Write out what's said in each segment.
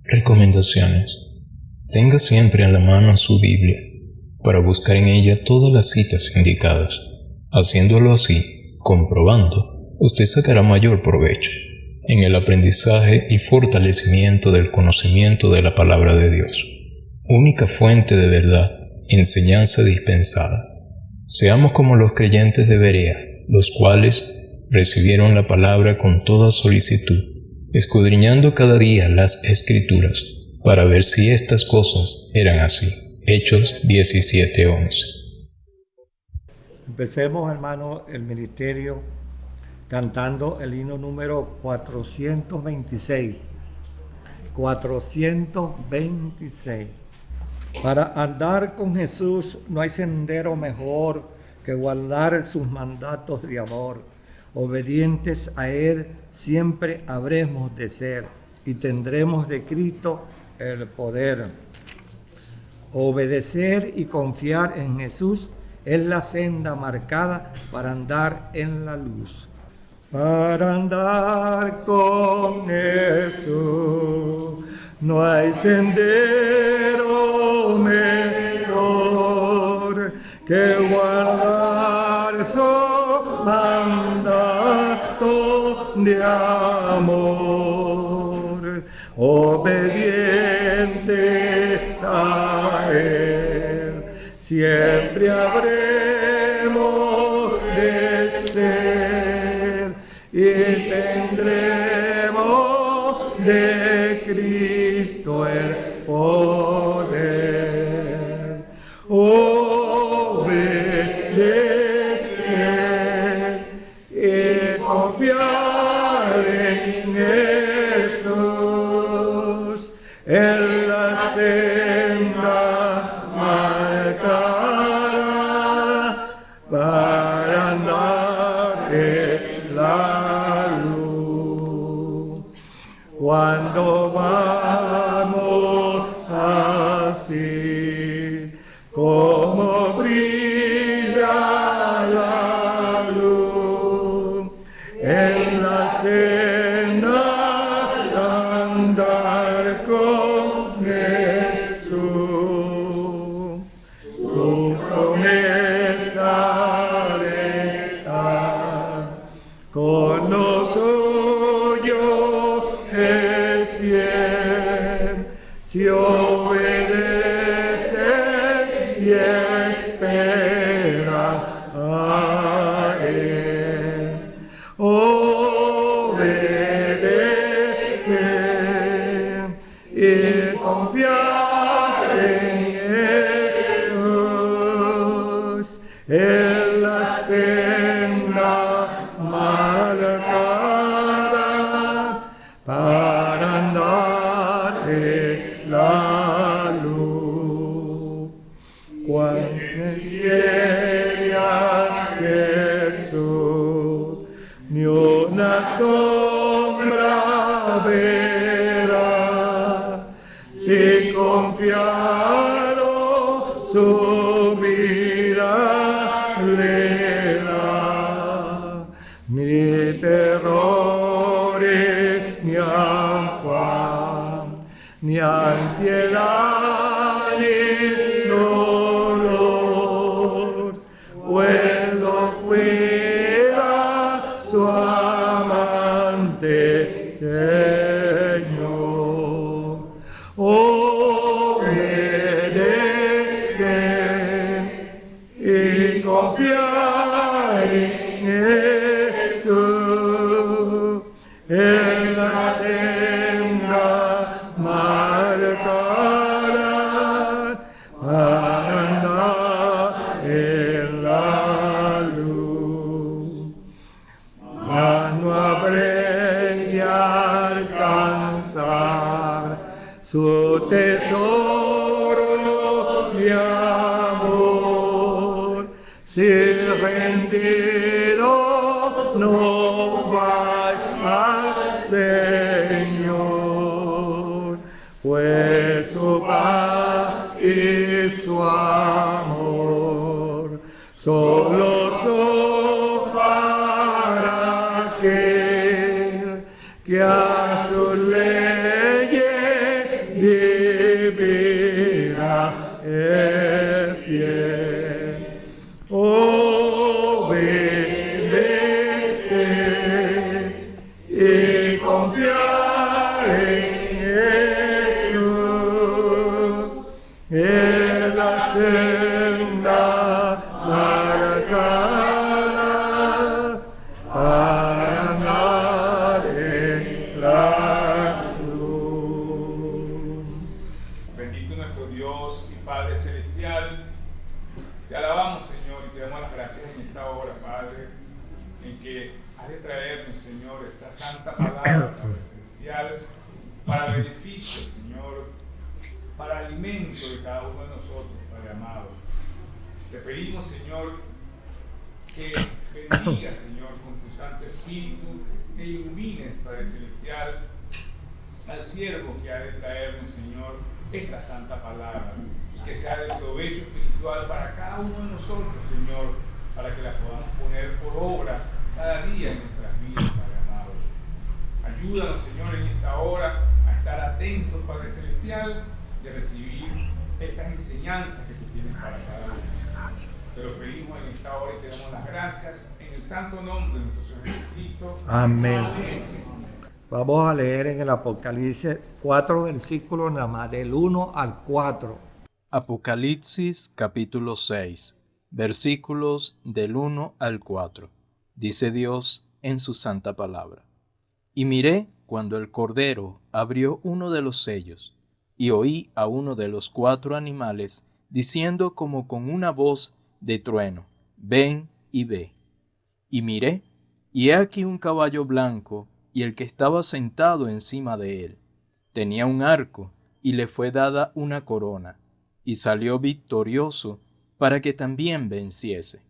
Recomendaciones. Tenga siempre a la mano su Biblia, para buscar en ella todas las citas indicadas. Haciéndolo así, comprobando, usted sacará mayor provecho en el aprendizaje y fortalecimiento del conocimiento de la palabra de Dios, única fuente de verdad, enseñanza dispensada. Seamos como los creyentes de Berea, los cuales recibieron la palabra con toda solicitud, escudriñando cada día las Escrituras, para ver si estas cosas eran así. Hechos 17:11. Empecemos, hermano, el ministerio cantando el himno número 426. 426. Para andar con Jesús no hay sendero mejor que guardar sus mandatos de amor. Obedientes a Él siempre habremos de ser y tendremos de Cristo el poder. Obedecer y confiar en Jesús es la senda marcada para andar en la luz. Para andar con Jesús no hay sendero mejor que guardar su mandato de amor. Obedientes a Él siempre habremos de ser y tendremos de Cristo el poder. Obedecer y confiar en Jesús en la senda marcada para andar en la luz. Cuando vamos así, como brilla la luz en la senda de andar con Jesús. Su promesa rezar con nosotros es fiel, si obedece y espera a Él. Obedecer y confiar en Jesús en la senda marcada para andar en la luz. Cuando llegue a Jesús, ni una sombra verá, si confiado su vida le da. Ni terrores, ni afán, ni ansiedad, ni dolor, pues lo cuida su amante Señor. Obedecer y confiar en Jesús en la senda marcada para andar en la luz. Mas no habré de alcanzar su tesoro de amor, si rendido no va al Señor, pues su paz y su amor solo son para aquel que a sus leyes vivirá el fiel. Obedecer y confiar en Jesús. Es la senda marcada para andar en la luz. Bendito nuestro Dios y Padre Celestial. Te alabamos, Señor, y te damos las gracias en esta hora, Padre, en que has de traernos, Señor, esta santa palabra, Padre Celestial, para beneficio, Señor, para alimento de cada uno de nosotros, Padre amado. Te pedimos, Señor, que bendigas, Señor, con tu Santo Espíritu, e ilumines, Padre Celestial, al siervo que ha de traernos, Señor, esta santa palabra, que sea de provecho espiritual para cada uno de nosotros, Señor, para que la podamos poner por obra cada día en nuestras vidas, Padre amado. Ayúdanos, Señor, en esta hora a estar atentos, Padre Celestial, y a recibir estas enseñanzas que tú tienes para cada uno. Te lo pedimos en esta hora y te damos las gracias en el santo nombre de nuestro Señor Jesucristo. Amén. Vamos a leer en el Apocalipsis 4 versículos nada más, del 1 al 4. Apocalipsis capítulo 6, versículos del 1 al 4. Dice Dios en su santa palabra. Y miré cuando el Cordero abrió uno de los sellos, y oí a uno de los 4 animales diciendo como con una voz de trueno, ven y ve. Y miré, y he aquí un caballo blanco, y el que estaba sentado encima de él. Tenía un arco, y le fue dada una corona, y salió victorioso para que también venciese.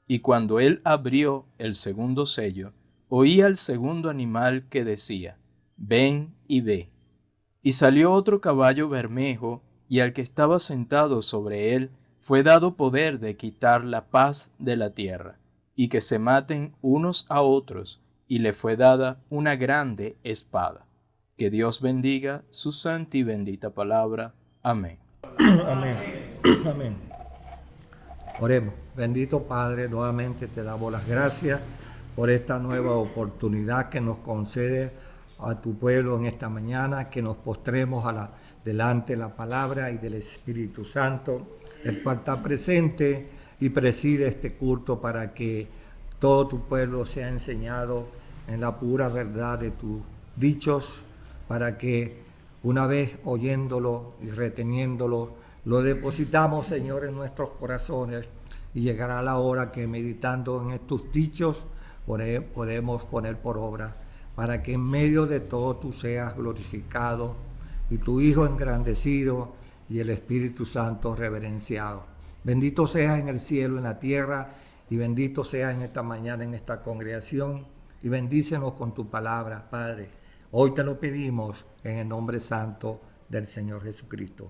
Y cuando él abrió el segundo sello, oí al segundo animal que decía, ven y ve. Y salió otro caballo bermejo, y al que estaba sentado sobre él fue dado poder de quitar la paz de la tierra, y que se maten unos a otros, y le fue dada una grande espada. Que Dios bendiga su santa y bendita palabra. Amén. Amén. Amén. Oremos. Bendito Padre, nuevamente te damos las gracias por esta nueva oportunidad que nos concede a tu pueblo en esta mañana, que nos postremos delante de la palabra y del Espíritu Santo, el cual está presente y preside este culto para que todo tu pueblo sea enseñado en la pura verdad de tus dichos, para que una vez oyéndolo y reteniéndolo, lo depositamos, Señor, en nuestros corazones, y llegará la hora que meditando en estos dichos podemos poner por obra, para que en medio de todo tú seas glorificado y tu Hijo engrandecido y el Espíritu Santo reverenciado. Bendito seas en el cielo, en la tierra, y bendito seas en esta mañana en esta congregación, y bendícenos con tu palabra, Padre. Hoy te lo pedimos en el nombre santo del Señor Jesucristo.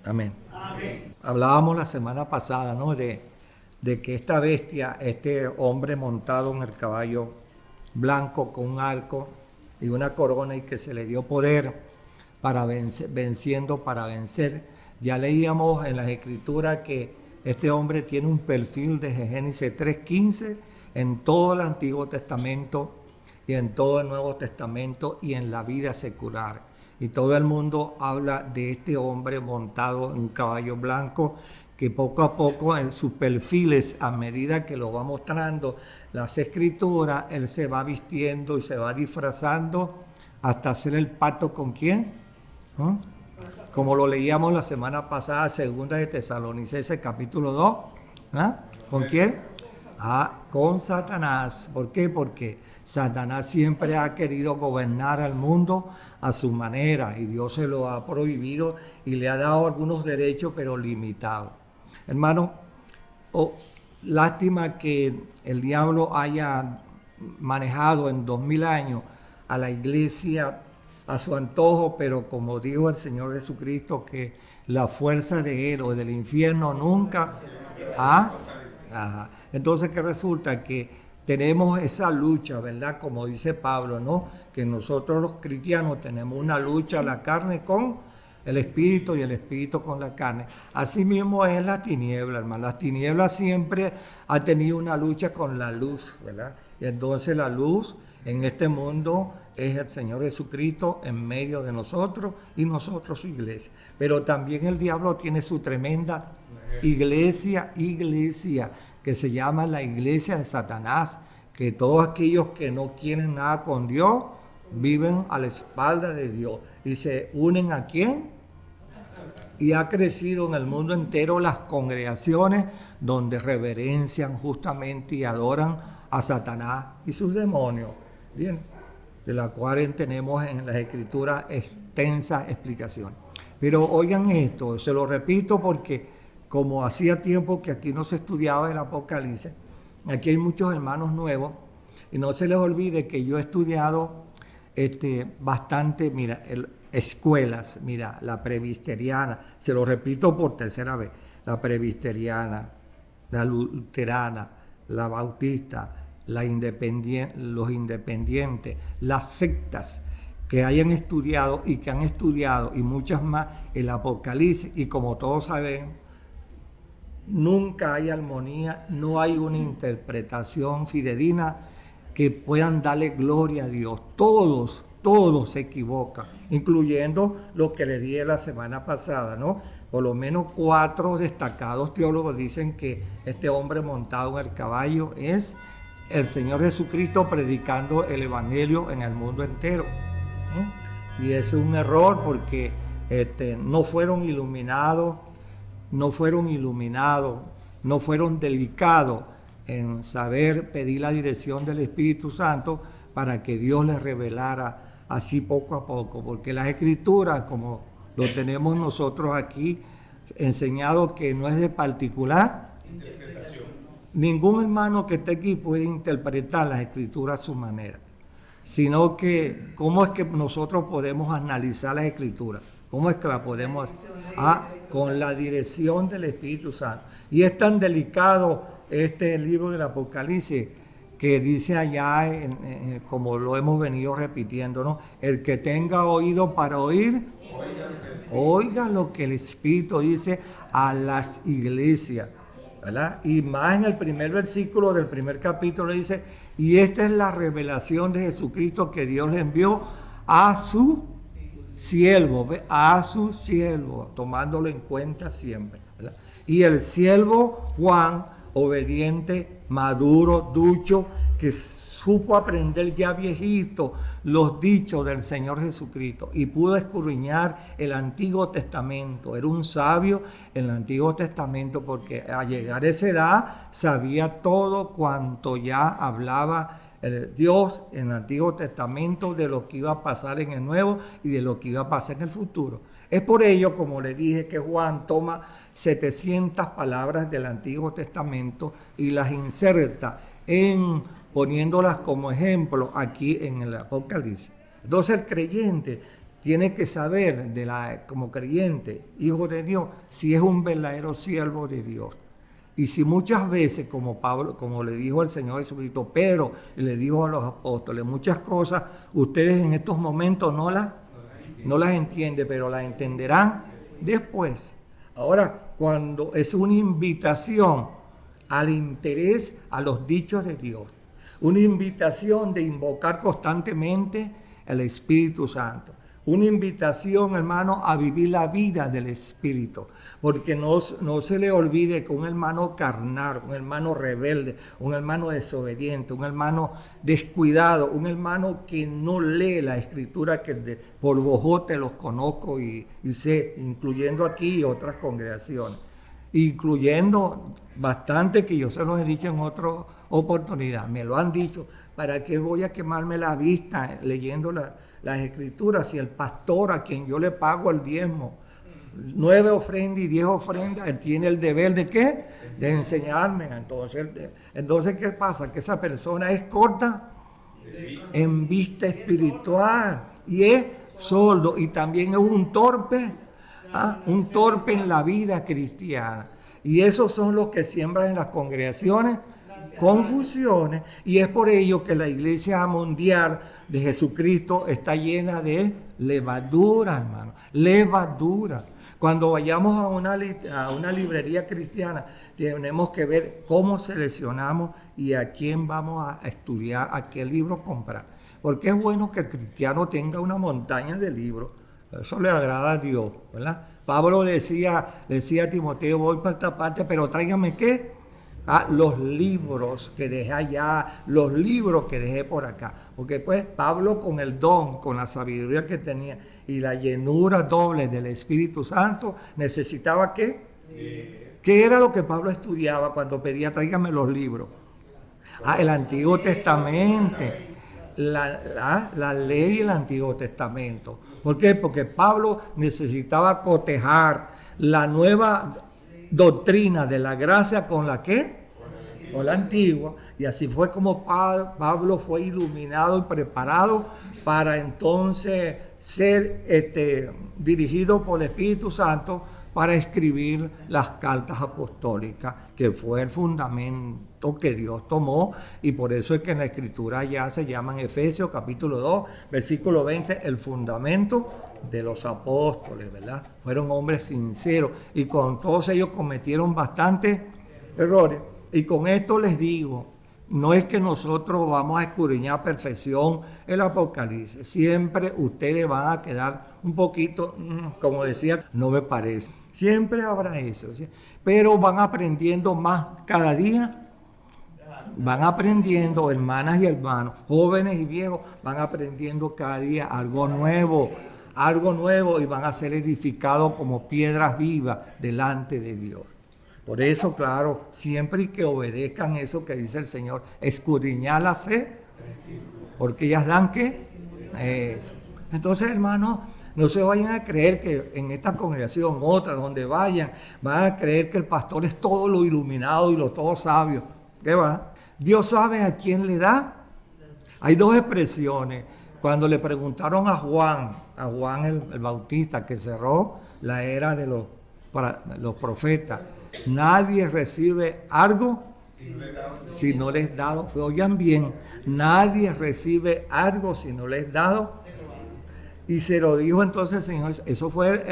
Amén. Amén. Hablábamos la semana pasada, ¿no? de que esta bestia, este hombre montado en el caballo blanco con un arco y una corona, y que se le dio poder para para vencer. Ya leíamos en las Escrituras que este hombre tiene un perfil de Génesis 3:15 en todo el Antiguo Testamento y en todo el Nuevo Testamento y en la vida secular. Y todo el mundo habla de este hombre montado en un caballo blanco, que poco a poco en sus perfiles, a medida que lo va mostrando las Escrituras, él se va vistiendo y se va disfrazando hasta hacer el pacto con ¿quién? ¿No? Como lo leíamos la semana pasada, 2 de Tesalonicenses capítulo 2. ¿Ah? ¿Con quién? Con Satanás. ¿Por qué? Porque Satanás siempre ha querido gobernar al mundo a su manera, y Dios se lo ha prohibido y le ha dado algunos derechos, pero limitados. Hermano, lástima que el diablo haya manejado en 2000 años a la iglesia a su antojo, pero como dijo el Señor Jesucristo, que la fuerza de él o del infierno nunca... Entonces, ¿qué resulta? Que tenemos esa lucha, ¿verdad? Como dice Pablo, ¿no? Que nosotros los cristianos tenemos una lucha a la carne con el espíritu y el espíritu con la carne. Así mismo es la tiniebla, hermano. La tiniebla siempre ha tenido una lucha con la luz, ¿verdad? Y entonces la luz en este mundo es el Señor Jesucristo en medio de nosotros y nosotros su iglesia. Pero también el diablo tiene su tremenda iglesia, que se llama la iglesia de Satanás, que todos aquellos que no quieren nada con Dios viven a la espalda de Dios y se unen ¿a quién? Y ha crecido en el mundo entero las congregaciones donde reverencian justamente y adoran a Satanás y sus demonios, bien, de la cual tenemos en las Escrituras extensa explicación. Pero oigan esto, se lo repito porque como hacía tiempo que aquí no se estudiaba el Apocalipsis, aquí hay muchos hermanos nuevos y no se les olvide que yo he estudiado bastante, mira, escuelas, mira, la presbiteriana, se lo repito por tercera vez, la presbiteriana, la luterana, la bautista, los independientes, las sectas que hayan estudiado y que han estudiado y muchas más el Apocalipsis, y como todos saben, nunca hay armonía, no hay una interpretación fidedigna que puedan darle gloria a Dios. Todos se equivocan, incluyendo lo que le dije la semana pasada, ¿no? Por lo menos 4 destacados teólogos dicen que este hombre montado en el caballo es el Señor Jesucristo predicando el Evangelio en el mundo entero. Y eso es un error porque no fueron iluminados, no fueron delicados en saber pedir la dirección del Espíritu Santo para que Dios les revelara así poco a poco, porque las Escrituras, como lo tenemos nosotros aquí enseñado, que no es de particular interpretación. Ningún hermano que esté aquí puede interpretar las Escrituras a su manera, sino que cómo es que nosotros podemos analizar las Escrituras, cómo es que la podemos con la dirección del Espíritu Santo. Y es tan delicado este libro del Apocalipsis que dice allá, como lo hemos venido repitiendo, ¿no? El que tenga oído para oír, oiga lo que el Espíritu dice a las iglesias, ¿verdad? Y más en el primer versículo del primer capítulo dice, y esta es la revelación de Jesucristo que Dios le envió a su siervo, tomándolo en cuenta siempre, ¿verdad? Y el siervo Juan, obediente, maduro, ducho, que supo aprender ya viejito los dichos del Señor Jesucristo y pudo escudriñar el Antiguo Testamento. Era un sabio en el Antiguo Testamento porque al llegar a esa edad sabía todo cuanto ya hablaba Dios en el Antiguo Testamento de lo que iba a pasar en el Nuevo y de lo que iba a pasar en el futuro. Es por ello, como le dije, que Juan toma 700 palabras del Antiguo Testamento y las inserta poniéndolas como ejemplo aquí en el Apocalipsis. Entonces el creyente tiene que saber, como creyente, hijo de Dios, si es un verdadero siervo de Dios. Y si muchas veces, como Pablo, como le dijo el Señor Jesucristo, Pedro le dijo a los apóstoles, muchas cosas ustedes en estos momentos no las entienden, pero las entenderán después. Ahora, cuando es una invitación al interés, a los dichos de Dios, una invitación de invocar constantemente el Espíritu Santo, una invitación, hermano, a vivir la vida del Espíritu, porque no se le olvide que un hermano carnal, un hermano rebelde, un hermano desobediente, un hermano descuidado, un hermano que no lee la Escritura, que por bojote los conozco y sé, incluyendo aquí y otras congregaciones, incluyendo bastante que yo se los he dicho en otra oportunidad, me lo han dicho, ¿para qué voy a quemarme la vista leyendo las Escrituras si el pastor a quien yo le pago el diezmo, 9 ofrendas y 10 ofrendas, él tiene el deber de ¿qué? De enseñarme. Entonces ¿qué pasa? Que esa persona es corta en vista espiritual y es sordo y también es un torpe en la vida cristiana. Y esos son los que siembran en las congregaciones confusiones, y es por ello que la iglesia mundial de Jesucristo está llena de levadura, hermano, levadura. Cuando vayamos a una librería cristiana, tenemos que ver cómo seleccionamos y a quién vamos a estudiar, a qué libro comprar. Porque es bueno que el cristiano tenga una montaña de libros. Eso le agrada a Dios, ¿verdad? Pablo decía a Timoteo, voy para esta parte, pero tráigame ¿qué? Los libros que dejé allá, los libros que dejé por acá. Porque pues Pablo, con el don, con la sabiduría que tenía y la llenura doble del Espíritu Santo, necesitaba ¿qué? ¿Qué era lo que Pablo estudiaba cuando pedía tráigame los libros? El Antiguo Testamento, la ley del Antiguo Testamento. ¿Por qué? Porque Pablo necesitaba cotejar la nueva doctrina de la gracia con la ¿qué? Con la antigua. Y así fue como Pablo fue iluminado y preparado para entonces ser dirigido por el Espíritu Santo para escribir las cartas apostólicas, que fue el fundamento que Dios tomó, y por eso es que en la Escritura ya se llama en Efesios capítulo 2, versículo 20, el fundamento de los apóstoles, ¿verdad? Fueron hombres sinceros, y con todos ellos cometieron bastantes errores. Y con esto les digo, no es que nosotros vamos a escudriñar a perfección el Apocalipsis. Siempre ustedes van a quedar un poquito, como decía, no me parece. Siempre habrá eso, ¿sí? Pero van aprendiendo más cada día. Van aprendiendo, hermanas y hermanos, jóvenes y viejos, van aprendiendo cada día algo nuevo, y van a ser edificados como piedras vivas delante de Dios. Por eso, claro, siempre que obedezcan eso que dice el Señor, escudriñar la sed, porque ellas dan ¿qué? Eso. Entonces, hermanos, no se vayan a creer que en esta congregación, otra, donde vayan, van a creer que el pastor es todo lo iluminado y lo todo sabio. ¿Qué va? Dios sabe a quién le da. Hay dos expresiones. Cuando le preguntaron a Juan el Bautista, que cerró la era de los profetas, nadie recibe algo si no les es dado. Oigan bien, nadie recibe algo si no les es dado. Y se lo dijo entonces el Señor. Eso fue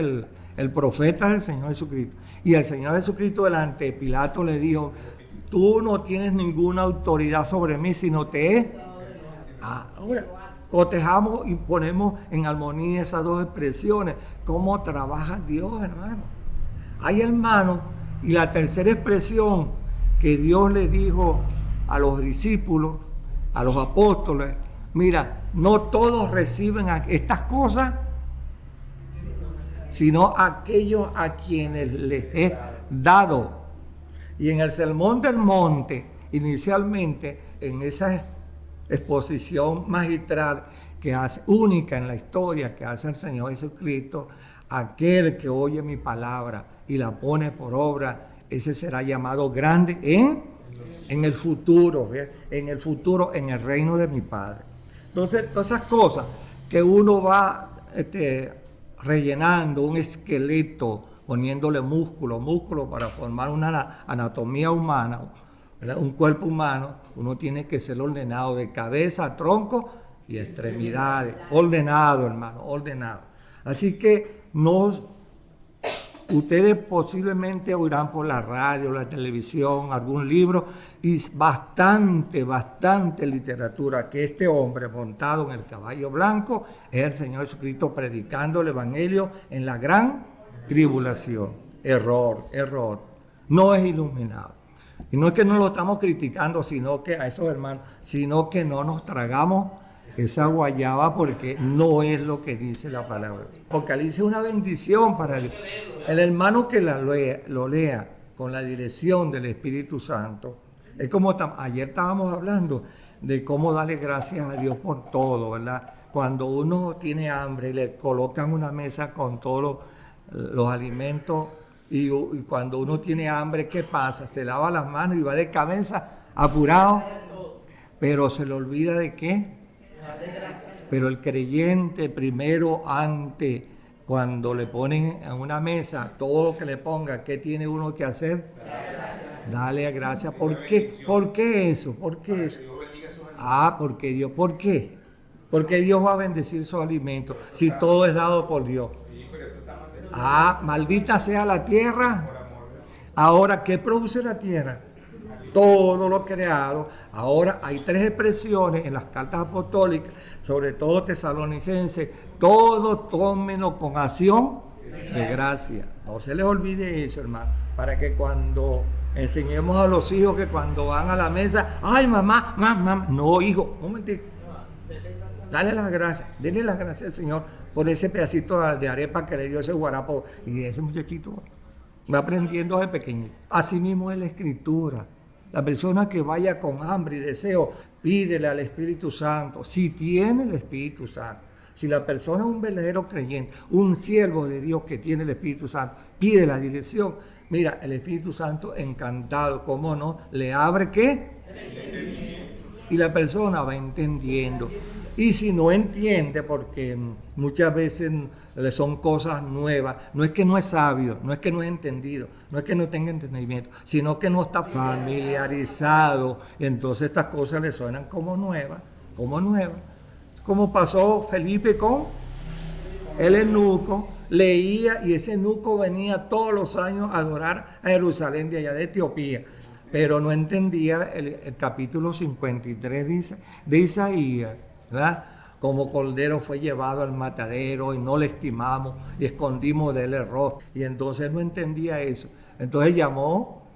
el profeta del Señor Jesucristo. Y el Señor Jesucristo delante de Pilato le dijo, tú no tienes ninguna autoridad sobre mí, sino te es. Ahora, cotejamos y ponemos en armonía esas dos expresiones. ¿Cómo trabaja Dios, hermano? Hay hermanos, y la tercera expresión que Dios le dijo a los discípulos, a los apóstoles, mira, no todos reciben estas cosas, sino aquellos a quienes les es dado. Y en el Sermón del Monte, inicialmente, en esa exposición magistral que hace, única en la historia que hace el Señor Jesucristo, aquel que oye mi palabra y la pone por obra, ese será llamado grande en el futuro, en el reino de mi Padre. Entonces, todas esas cosas que uno va rellenando, un esqueleto, poniéndole músculo para formar una anatomía humana, ¿verdad? Un cuerpo humano, uno tiene que ser ordenado de cabeza, tronco y extremidades. Ordenado, hermano, ordenado. Así que ustedes posiblemente oirán por la radio, la televisión, algún libro, y bastante literatura que este hombre montado en el caballo blanco es el Señor Jesucristo predicando el Evangelio en la gran tribulación. Error. No es iluminado. Y no es que no lo estamos criticando, sino que a esos hermanos, sino que no nos tragamos esa guayaba, porque no es lo que dice la palabra. Apocalipsis es una bendición para el hermano que lo lea con la dirección del Espíritu Santo. Es como ayer estábamos hablando de cómo darle gracias a Dios por todo, ¿verdad? Cuando uno tiene hambre y le colocan una mesa con todos los alimentos, y cuando uno tiene hambre, ¿qué pasa? Se lava las manos y va de cabeza apurado, pero se le olvida de qué. Pero el creyente primero, cuando le ponen en una mesa todo lo que le ponga, ¿qué tiene uno que hacer? Dale gracias. ¿Por qué? ¿Por qué eso? ¿Por qué eso? Porque Dios, ¿por qué? Porque Dios va a bendecir su alimento si todo es dado por Dios. Maldita sea la tierra. Ahora, ¿qué produce la tierra? Todo lo creado. Ahora hay 3 expresiones en las cartas apostólicas, sobre todo tesalonicenses: todo tómenlo con acción de gracia. No se les olvide eso, hermano, para que cuando enseñemos a los hijos que cuando van a la mesa, ay, mamá, mamá, no, hijo, un momentito, dale las gracias, denle las gracias al Señor por ese pedacito de arepa que le dio ese guarapo, y ese muchachito va aprendiendo desde pequeñito. Así mismo es la Escritura. La persona que vaya con hambre y deseo, pídele al Espíritu Santo, si tiene el Espíritu Santo. Si la persona es un verdadero creyente, un siervo de Dios que tiene el Espíritu Santo, pide la dirección. Mira, el Espíritu Santo, encantado, ¿cómo no? Le abre ¿qué? Y la persona va entendiendo. Y si no entiende, porque muchas veces son cosas nuevas, no es que no es sabio, no es que no es entendido, no es que no tenga entendimiento, sino que no está familiarizado. Entonces estas cosas le suenan como nuevas, como pasó Felipe con el eunuco. Leía y ese eunuco venía todos los años a adorar a Jerusalén de allá de Etiopía, pero no entendía el capítulo 53 de Isaías, ¿verdad? Como cordero fue llevado al matadero y no le estimamos y escondimos de él el rostro. Y entonces no entendía eso. Entonces llamó,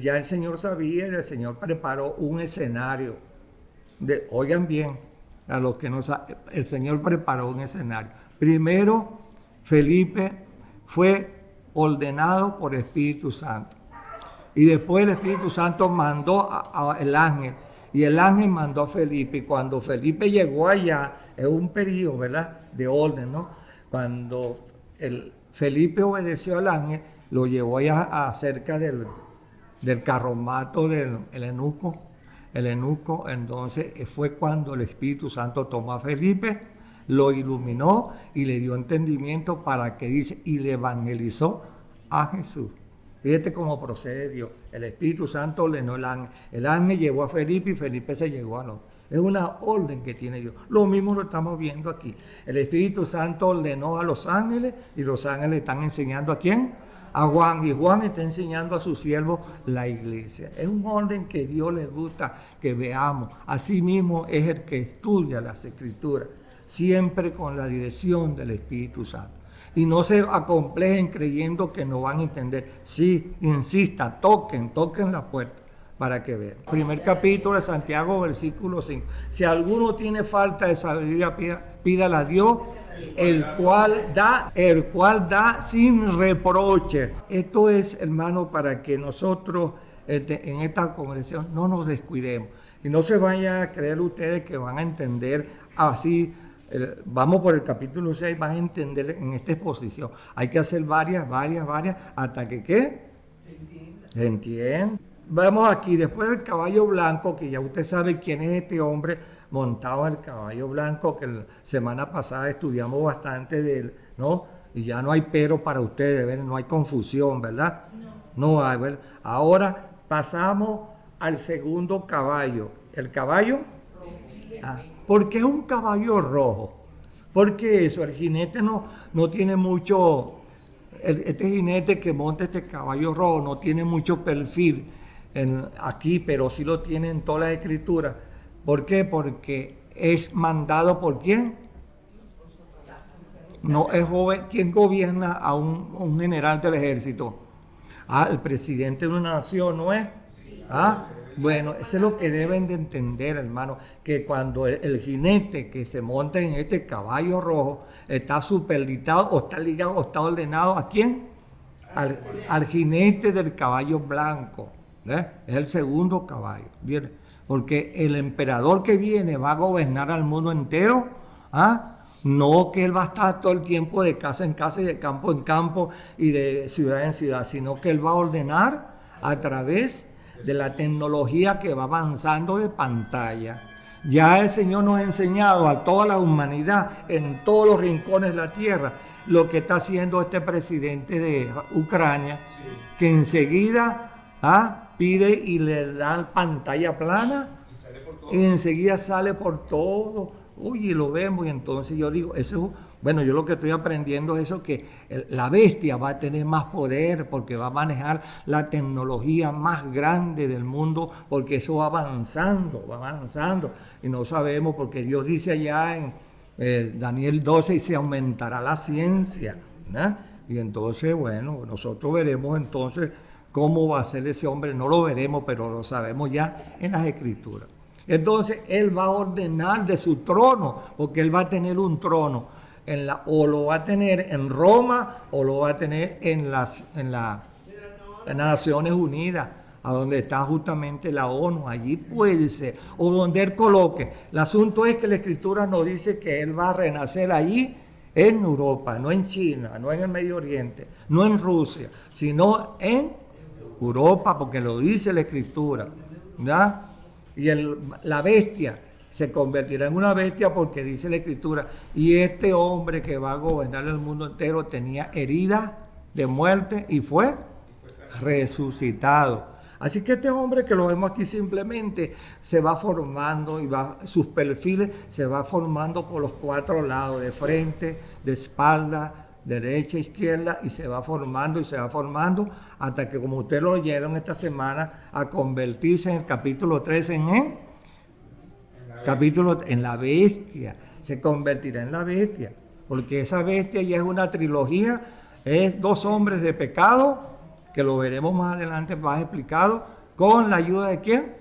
ya el Señor sabía, y el Señor preparó un escenario. Oigan bien, a los que no saben, el Señor preparó un escenario. Primero, Felipe fue ordenado por el Espíritu Santo. Y después el Espíritu Santo mandó al ángel. Y el ángel mandó a Felipe. Y cuando Felipe llegó allá, es un periodo, ¿verdad?, de orden, ¿no? Cuando Felipe obedeció al ángel, lo llevó allá cerca del carromato del eunuco. El eunuco, entonces, fue cuando el Espíritu Santo tomó a Felipe, lo iluminó y le dio entendimiento para que dice, y le evangelizó a Jesús. Fíjate cómo procede Dios. El Espíritu Santo ordenó el ángel. El ángel llevó a Felipe y Felipe se llegó a otro. Es una orden que tiene Dios. Lo mismo lo estamos viendo aquí. El Espíritu Santo ordenó a los ángeles y los ángeles están enseñando ¿a quién? A Juan. Y Juan está enseñando a su siervo la iglesia. Es un orden que Dios les gusta que veamos. Asimismo es el que estudia las Escrituras, siempre con la dirección del Espíritu Santo. Y no se acomplejen creyendo que no van a entender. Sí, insistan, toquen la puerta para que vean. Primer capítulo de Santiago, versículo 5. Si alguno tiene falta de sabiduría, pídala a Dios, el cual da sin reproche. Esto es, hermano, para que nosotros en esta congregación no nos descuidemos. Y no se vayan a creer ustedes que van a entender así. Vamos por el capítulo 6, van a entender en esta exposición. Hay que hacer varias, hasta que ¿qué? Se entienda. Vamos aquí, después del caballo blanco, que ya usted sabe quién es este hombre montado en el caballo blanco, que la semana pasada estudiamos bastante de él, ¿no? Y ya no hay pero para ustedes, ¿verdad? No hay confusión, ¿verdad? No hay, ¿verdad? Ahora pasamos al segundo caballo. ¿El caballo? ¿Por qué es un caballo rojo? Porque eso, el jinete no tiene mucho, este jinete que monta este caballo rojo no tiene mucho perfil aquí, pero sí lo tiene en todas las escrituras. ¿Por qué? Porque es mandado por ¿quién? No es joven. ¿Quién gobierna a un general del ejército? El presidente de una nación, ¿no es? Bueno, eso es lo que deben de entender, hermano, que cuando el jinete que se monta en este caballo rojo está superditado o está ligado o está ordenado ¿a quién? Al jinete del caballo blanco, ¿eh? Es el segundo caballo, ¿bien? Porque el emperador que viene va a gobernar al mundo entero, no que él va a estar todo el tiempo de casa en casa y de campo en campo y de ciudad en ciudad, sino que él va a ordenar a través de la tecnología que va avanzando de pantalla. Ya el Señor nos ha enseñado a toda la humanidad en todos los rincones de la tierra lo que está haciendo este presidente de Ucrania, que enseguida pide y le dan pantalla plana y enseguida sale por todo. Oye, lo vemos y entonces yo digo, eso, bueno, yo lo que estoy aprendiendo es eso, que la bestia va a tener más poder porque va a manejar la tecnología más grande del mundo, porque eso va avanzando y no sabemos, porque Dios dice allá en Daniel 12 y se aumentará la ciencia, ¿no? Y entonces, bueno, nosotros veremos entonces cómo va a ser ese hombre, no lo veremos, pero lo sabemos ya en las Escrituras. Entonces, él va a ordenar de su trono, porque él va a tener un trono, o lo va a tener en Roma, o lo va a tener en las Naciones Unidas, a donde está justamente la ONU, allí puede ser, o donde él coloque. El asunto es que la Escritura nos dice que él va a renacer allí, en Europa, no en China, no en el Medio Oriente, no en Rusia, sino en Europa, porque lo dice la Escritura, ¿verdad? Y la bestia se convertirá en una bestia porque dice la Escritura, y este hombre que va a gobernar el mundo entero tenía heridas de muerte y fue resucitado. Así que este hombre que lo vemos aquí simplemente se va formando y sus perfiles se va formando por los 4 lados, de frente, de espalda, derecha, izquierda, y se va formando hasta que, como ustedes lo oyeron esta semana, a convertirse en el capítulo 3 en la bestia. Se convertirá en la bestia, porque esa bestia ya es una trilogía, es 2 hombres de pecado, que lo veremos más adelante más explicado, con la ayuda de ¿quién?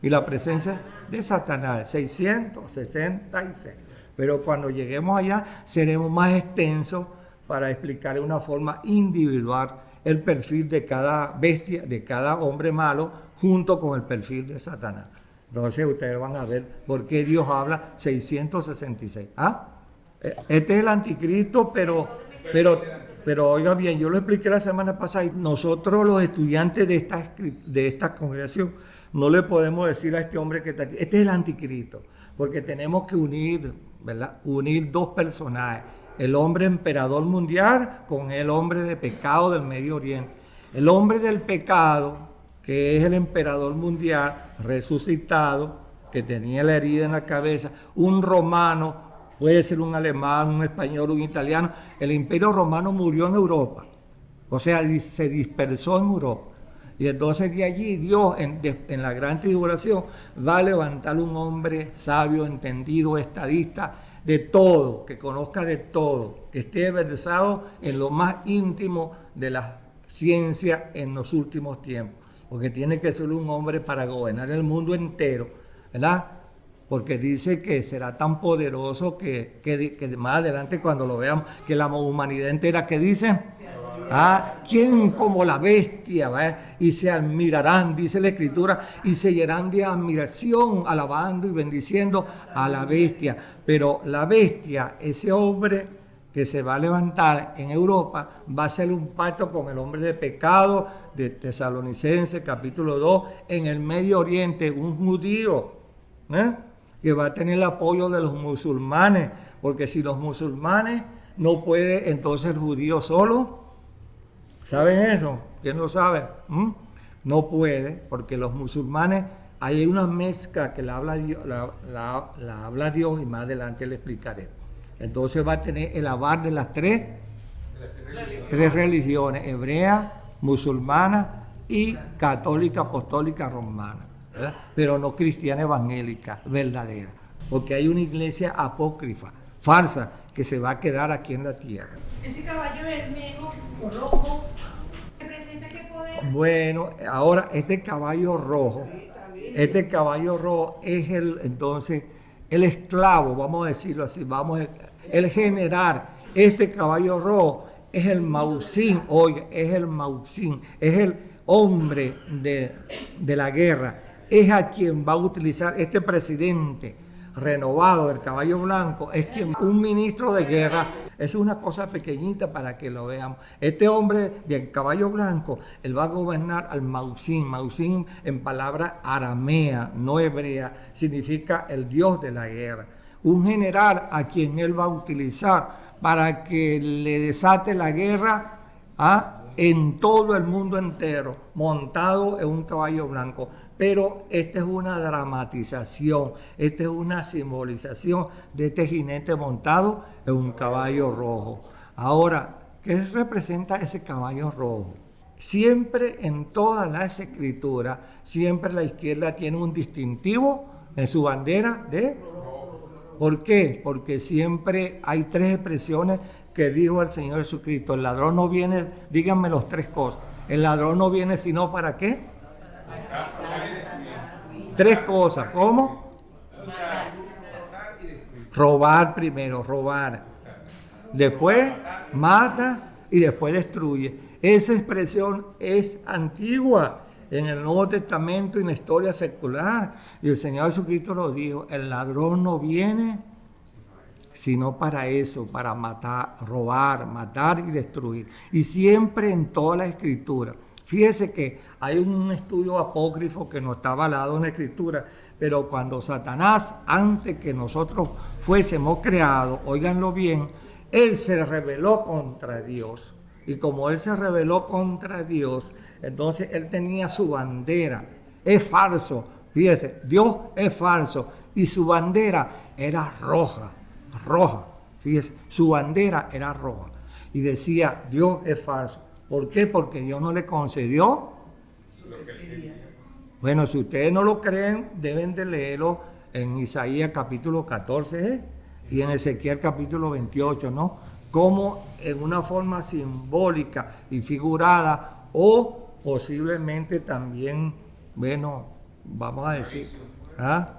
Y la presencia de Satanás, 666. Pero cuando lleguemos allá, seremos más extensos para explicar de una forma individual el perfil de cada bestia, de cada hombre malo, junto con el perfil de Satanás. Entonces ustedes van a ver por qué Dios habla 666. Este es el anticristo, pero oiga bien, yo lo expliqué la semana pasada, y nosotros los estudiantes de esta congregación no le podemos decir a este hombre que está aquí, este es el anticristo, porque tenemos que unir, ¿verdad? Unir 2 personajes, el hombre emperador mundial con el hombre de pecado del Medio Oriente. El hombre del pecado, que es el emperador mundial resucitado, que tenía la herida en la cabeza, un romano, puede ser un alemán, un español, un italiano. El imperio romano murió en Europa, o sea, se dispersó en Europa. Y entonces de allí Dios, en la gran tribulación, va a levantar un hombre sabio, entendido, estadista, de todo, que conozca de todo, que esté versado en lo más íntimo de la ciencia en los últimos tiempos. Porque tiene que ser un hombre para gobernar el mundo entero, ¿verdad? Porque dice que será tan poderoso que más adelante, cuando lo veamos, que la humanidad entera, que dice, ¿quién como la bestia? ¿Va? Y se admirarán, dice la Escritura, y se llenarán de admiración, alabando y bendiciendo a la bestia. Pero la bestia, ese hombre que se va a levantar en Europa, va a hacer un pacto con el hombre de pecado de Tesalonicenses, capítulo 2, en el Medio Oriente, un judío, que va a tener el apoyo de los musulmanes, porque si los musulmanes no puede, entonces el judío solo, ¿saben eso? ¿Quién lo sabe? No puede, porque los musulmanes, hay una mezcla que la habla Dios, y más adelante le explicaré. Entonces va a tener el aval de las tres religiones, hebrea, musulmana y católica, apostólica, romana, ¿verdad? Pero no cristiana evangélica, verdadera, porque hay una iglesia apócrifa, falsa, que se va a quedar aquí en la tierra. Ese caballo bermejo o rojo, ¿representa qué poder? Bueno, ahora este caballo rojo es entonces el esclavo, vamos a decirlo así, el general. Este caballo rojo es el Mausim, es el hombre de la guerra, es a quien va a utilizar este presidente renovado del caballo blanco, es un ministro de guerra. Es una cosa pequeñita para que lo veamos. Este hombre del caballo blanco, él va a gobernar al Mausim. Mausim, en palabra aramea, no hebrea, significa el Dios de la guerra. Un general a quien él va a utilizar para que le desate la guerra en todo el mundo entero, montado en un caballo blanco. Pero esta es una dramatización, esta es una simbolización de este jinete montado en un caballo rojo. Ahora, ¿qué representa ese caballo rojo? Siempre en todas las escrituras, siempre la izquierda tiene un distintivo en su bandera de... ¿Por qué? Porque siempre hay tres expresiones que dijo el Señor Jesucristo. El ladrón no viene, díganme las tres cosas. El ladrón no viene sino ¿para qué? Tres cosas. ¿Cómo? Robar primero, robar. Después mata y después destruye. Esa expresión es antigua en el Nuevo Testamento y en la historia secular. Y el Señor Jesucristo lo dijo, el ladrón no viene sino para eso, para matar, robar, matar y destruir. Y siempre en toda la Escritura. Fíjese que hay un estudio apócrifo que no está avalado en la Escritura, pero cuando Satanás, antes que nosotros fuésemos creados, óiganlo bien, él se rebeló contra Dios. Y como él se rebeló contra Dios, entonces él tenía su bandera. Es falso. Fíjese, Dios es falso. Y su bandera era roja. Fíjese, su bandera era roja. Y decía, Dios es falso. ¿Por qué? Porque Dios no le concedió. Bueno, si ustedes no lo creen, deben de leerlo en Isaías capítulo 14 y en Ezequiel capítulo 28, ¿no? Como en una forma simbólica y figurada, o posiblemente también, bueno, vamos a decir, ¿ah?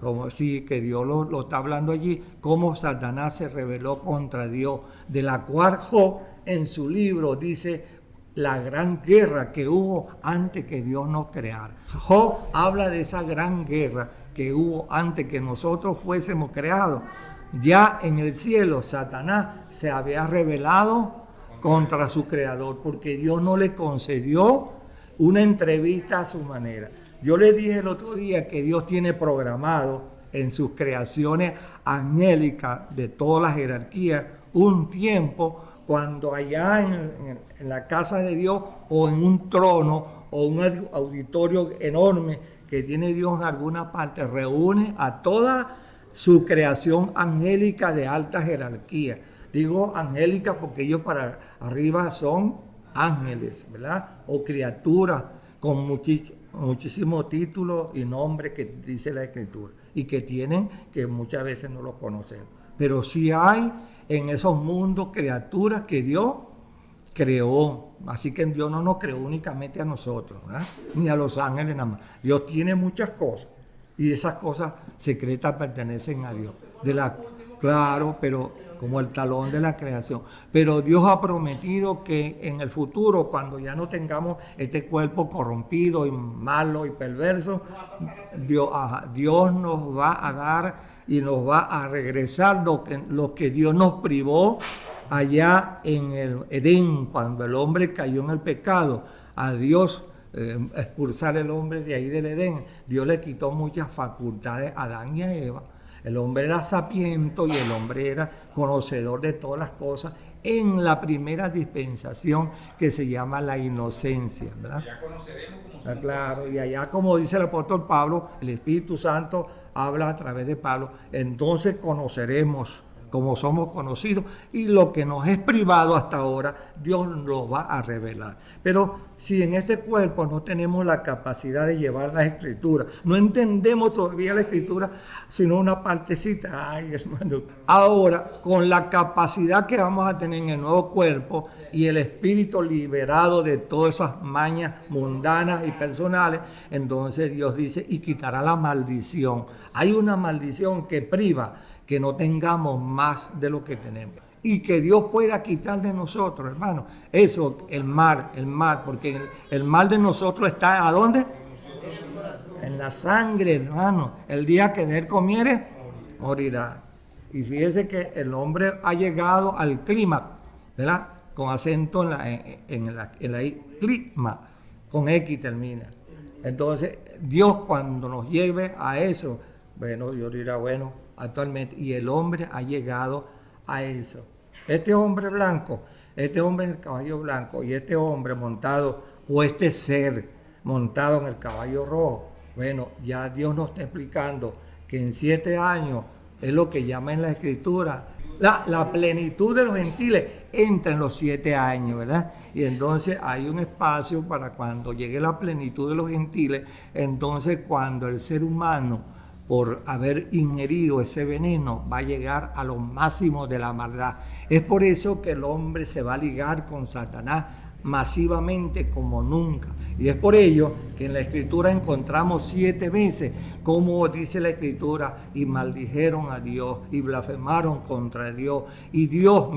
Como sí, que Dios lo está hablando allí, cómo Satanás se rebeló contra Dios, de la cual Job en su libro dice la gran guerra que hubo antes que Dios nos creara. Job habla de esa gran guerra que hubo antes que nosotros fuésemos creados. Ya en el cielo Satanás se había rebelado contra su creador porque Dios no le concedió una entrevista a su manera. Yo le dije el otro día que Dios tiene programado en sus creaciones angélicas de todas las jerarquías un tiempo cuando allá en la casa de Dios o en un trono o un auditorio enorme que tiene Dios en alguna parte, reúne a toda su creación angélica de alta jerarquía. Digo angélica porque ellos para arriba son ángeles, ¿verdad? O criaturas con muchísimos títulos y nombres que dice la Escritura y que tienen que muchas veces no los conocemos. Pero sí hay en esos mundos criaturas que Dios creó. Así que Dios no nos creó únicamente a nosotros, ¿verdad? Ni a los ángeles nada más. Dios tiene muchas cosas y esas cosas secretas pertenecen a Dios. Claro, pero como el talón de la creación. Pero Dios ha prometido que en el futuro, cuando ya no tengamos este cuerpo corrompido y malo y perverso, Dios nos va a dar y nos va a regresar lo que Dios nos privó allá en el Edén, cuando el hombre cayó en el pecado. A Dios expulsar el hombre de ahí del Edén, Dios le quitó muchas facultades a Adán y a Eva. El hombre era sapiento y el hombre era conocedor de todas las cosas en la primera dispensación que se llama la inocencia, ¿verdad? Ya conoceremos cómo somos. Claro, y allá, como dice el apóstol Pablo, el Espíritu Santo habla a través de Pablo, entonces conoceremos como somos conocidos, y lo que nos es privado hasta ahora, Dios nos va a revelar. Pero si en este cuerpo no tenemos la capacidad de llevar la Escritura, no entendemos todavía la Escritura, sino una partecita, ay hermano. Ahora, con la capacidad que vamos a tener en el nuevo cuerpo y el espíritu liberado de todas esas mañas mundanas y personales, entonces Dios dice, y quitará la maldición. Hay una maldición que priva que no tengamos más de lo que tenemos. Y que Dios pueda quitar de nosotros, hermano. Eso, el mal, porque el mal de nosotros está, ¿a dónde? En la sangre, hermano. El día que de él comiere, morirá. Y fíjese que el hombre ha llegado al clima, ¿verdad? Con acento en la clima, con X termina. Entonces, Dios cuando nos lleve a eso, bueno, Dios dirá, bueno, actualmente, y el hombre ha llegado a eso. Este hombre blanco este hombre en el caballo blanco y este hombre montado, o este ser montado en el caballo rojo. Bueno, ya Dios nos está explicando que en 7 años es lo que llama en la Escritura la plenitud de los gentiles entra en los 7 años, ¿verdad? Y entonces hay un espacio para cuando llegue la plenitud de los gentiles. Entonces, cuando el ser humano, por haber ingerido ese veneno, va a llegar a lo máximo de la maldad. Es por eso que el hombre se va a ligar con Satanás masivamente como nunca. Y es por ello que en la Escritura encontramos 7 veces, como dice la Escritura, y maldijeron a Dios y blasfemaron contra Dios. Y Dios,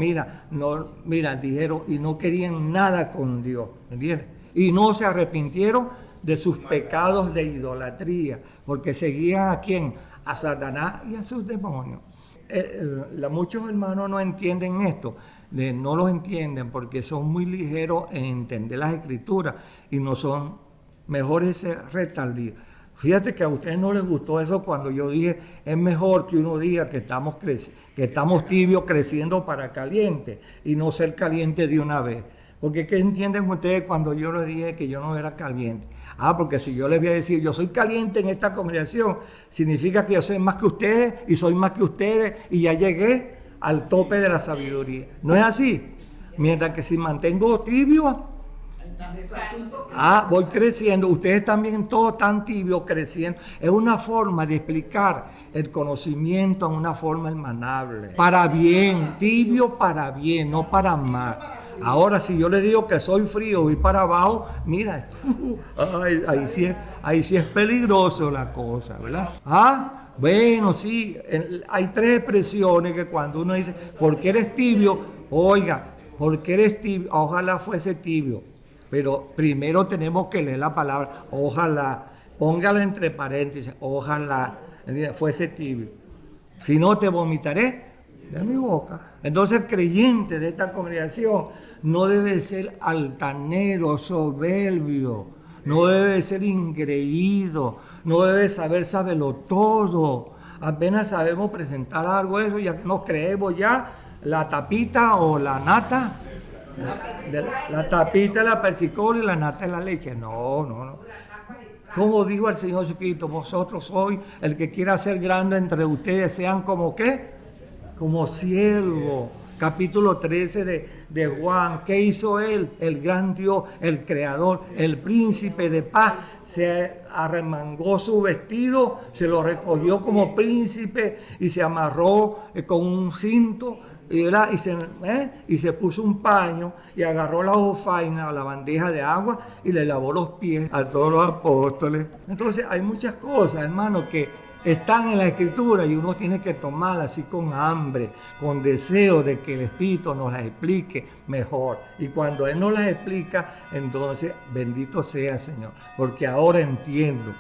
dijeron, y no querían nada con Dios, ¿entiendes? Y no se arrepintieron de sus pecados de idolatría, porque seguían ¿a quién? A Satanás y a sus demonios. Muchos hermanos no entienden esto. No los entienden porque son muy ligeros en entender las Escrituras y no son mejores ese retardir. Fíjate que a ustedes no les gustó eso cuando yo dije, es mejor que uno diga que estamos tibios creciendo para caliente y no ser caliente de una vez. Porque ¿qué entienden ustedes cuando yo les dije que yo no era caliente? Porque si yo les voy a decir, yo soy caliente en esta congregación, significa que yo soy más que ustedes y soy más que ustedes y ya llegué al tope de la sabiduría. ¿No es así? Mientras que si mantengo tibio, voy creciendo. Ustedes también todos están tibios creciendo. Es una forma de explicar el conocimiento en una forma hermanable. Para bien, tibio para bien, no para mal. Ahora, si yo le digo que soy frío y para abajo, mira, ahí sí es peligroso la cosa, ¿verdad? Bueno, sí, hay 3 expresiones que cuando uno dice, ¿por qué eres tibio? Oiga, ¿por qué eres tibio? Ojalá fuese tibio. Pero primero tenemos que leer la palabra, ojalá, póngala entre paréntesis, ojalá fuese tibio. Si no, te vomitaré de mi boca. Entonces el creyente de esta congregación no debe ser altanero, soberbio, no debe ser ingreído, no debe saberlo todo. Apenas sabemos presentar algo de eso, ya nos creemos ya la tapita o la nata. La tapita es la persicola y la nata es la leche. No. Como dijo el Señor Jesucristo, vosotros sois el que quiera ser grande entre ustedes, sean como ¿qué? Como siervo. Capítulo 13 de Juan. ¿Qué hizo él? El gran Dios, el creador, el príncipe de paz. Se arremangó su vestido, se lo recogió como príncipe y se amarró con un cinto. Y se puso un paño y agarró la jofaina, la bandeja de agua y le lavó los pies a todos los apóstoles. Entonces hay muchas cosas, hermano, que están en la Escritura y uno tiene que tomarlas así con hambre, con deseo de que el Espíritu nos las explique mejor. Y cuando Él nos las explica, entonces bendito sea el Señor, porque ahora entiendo.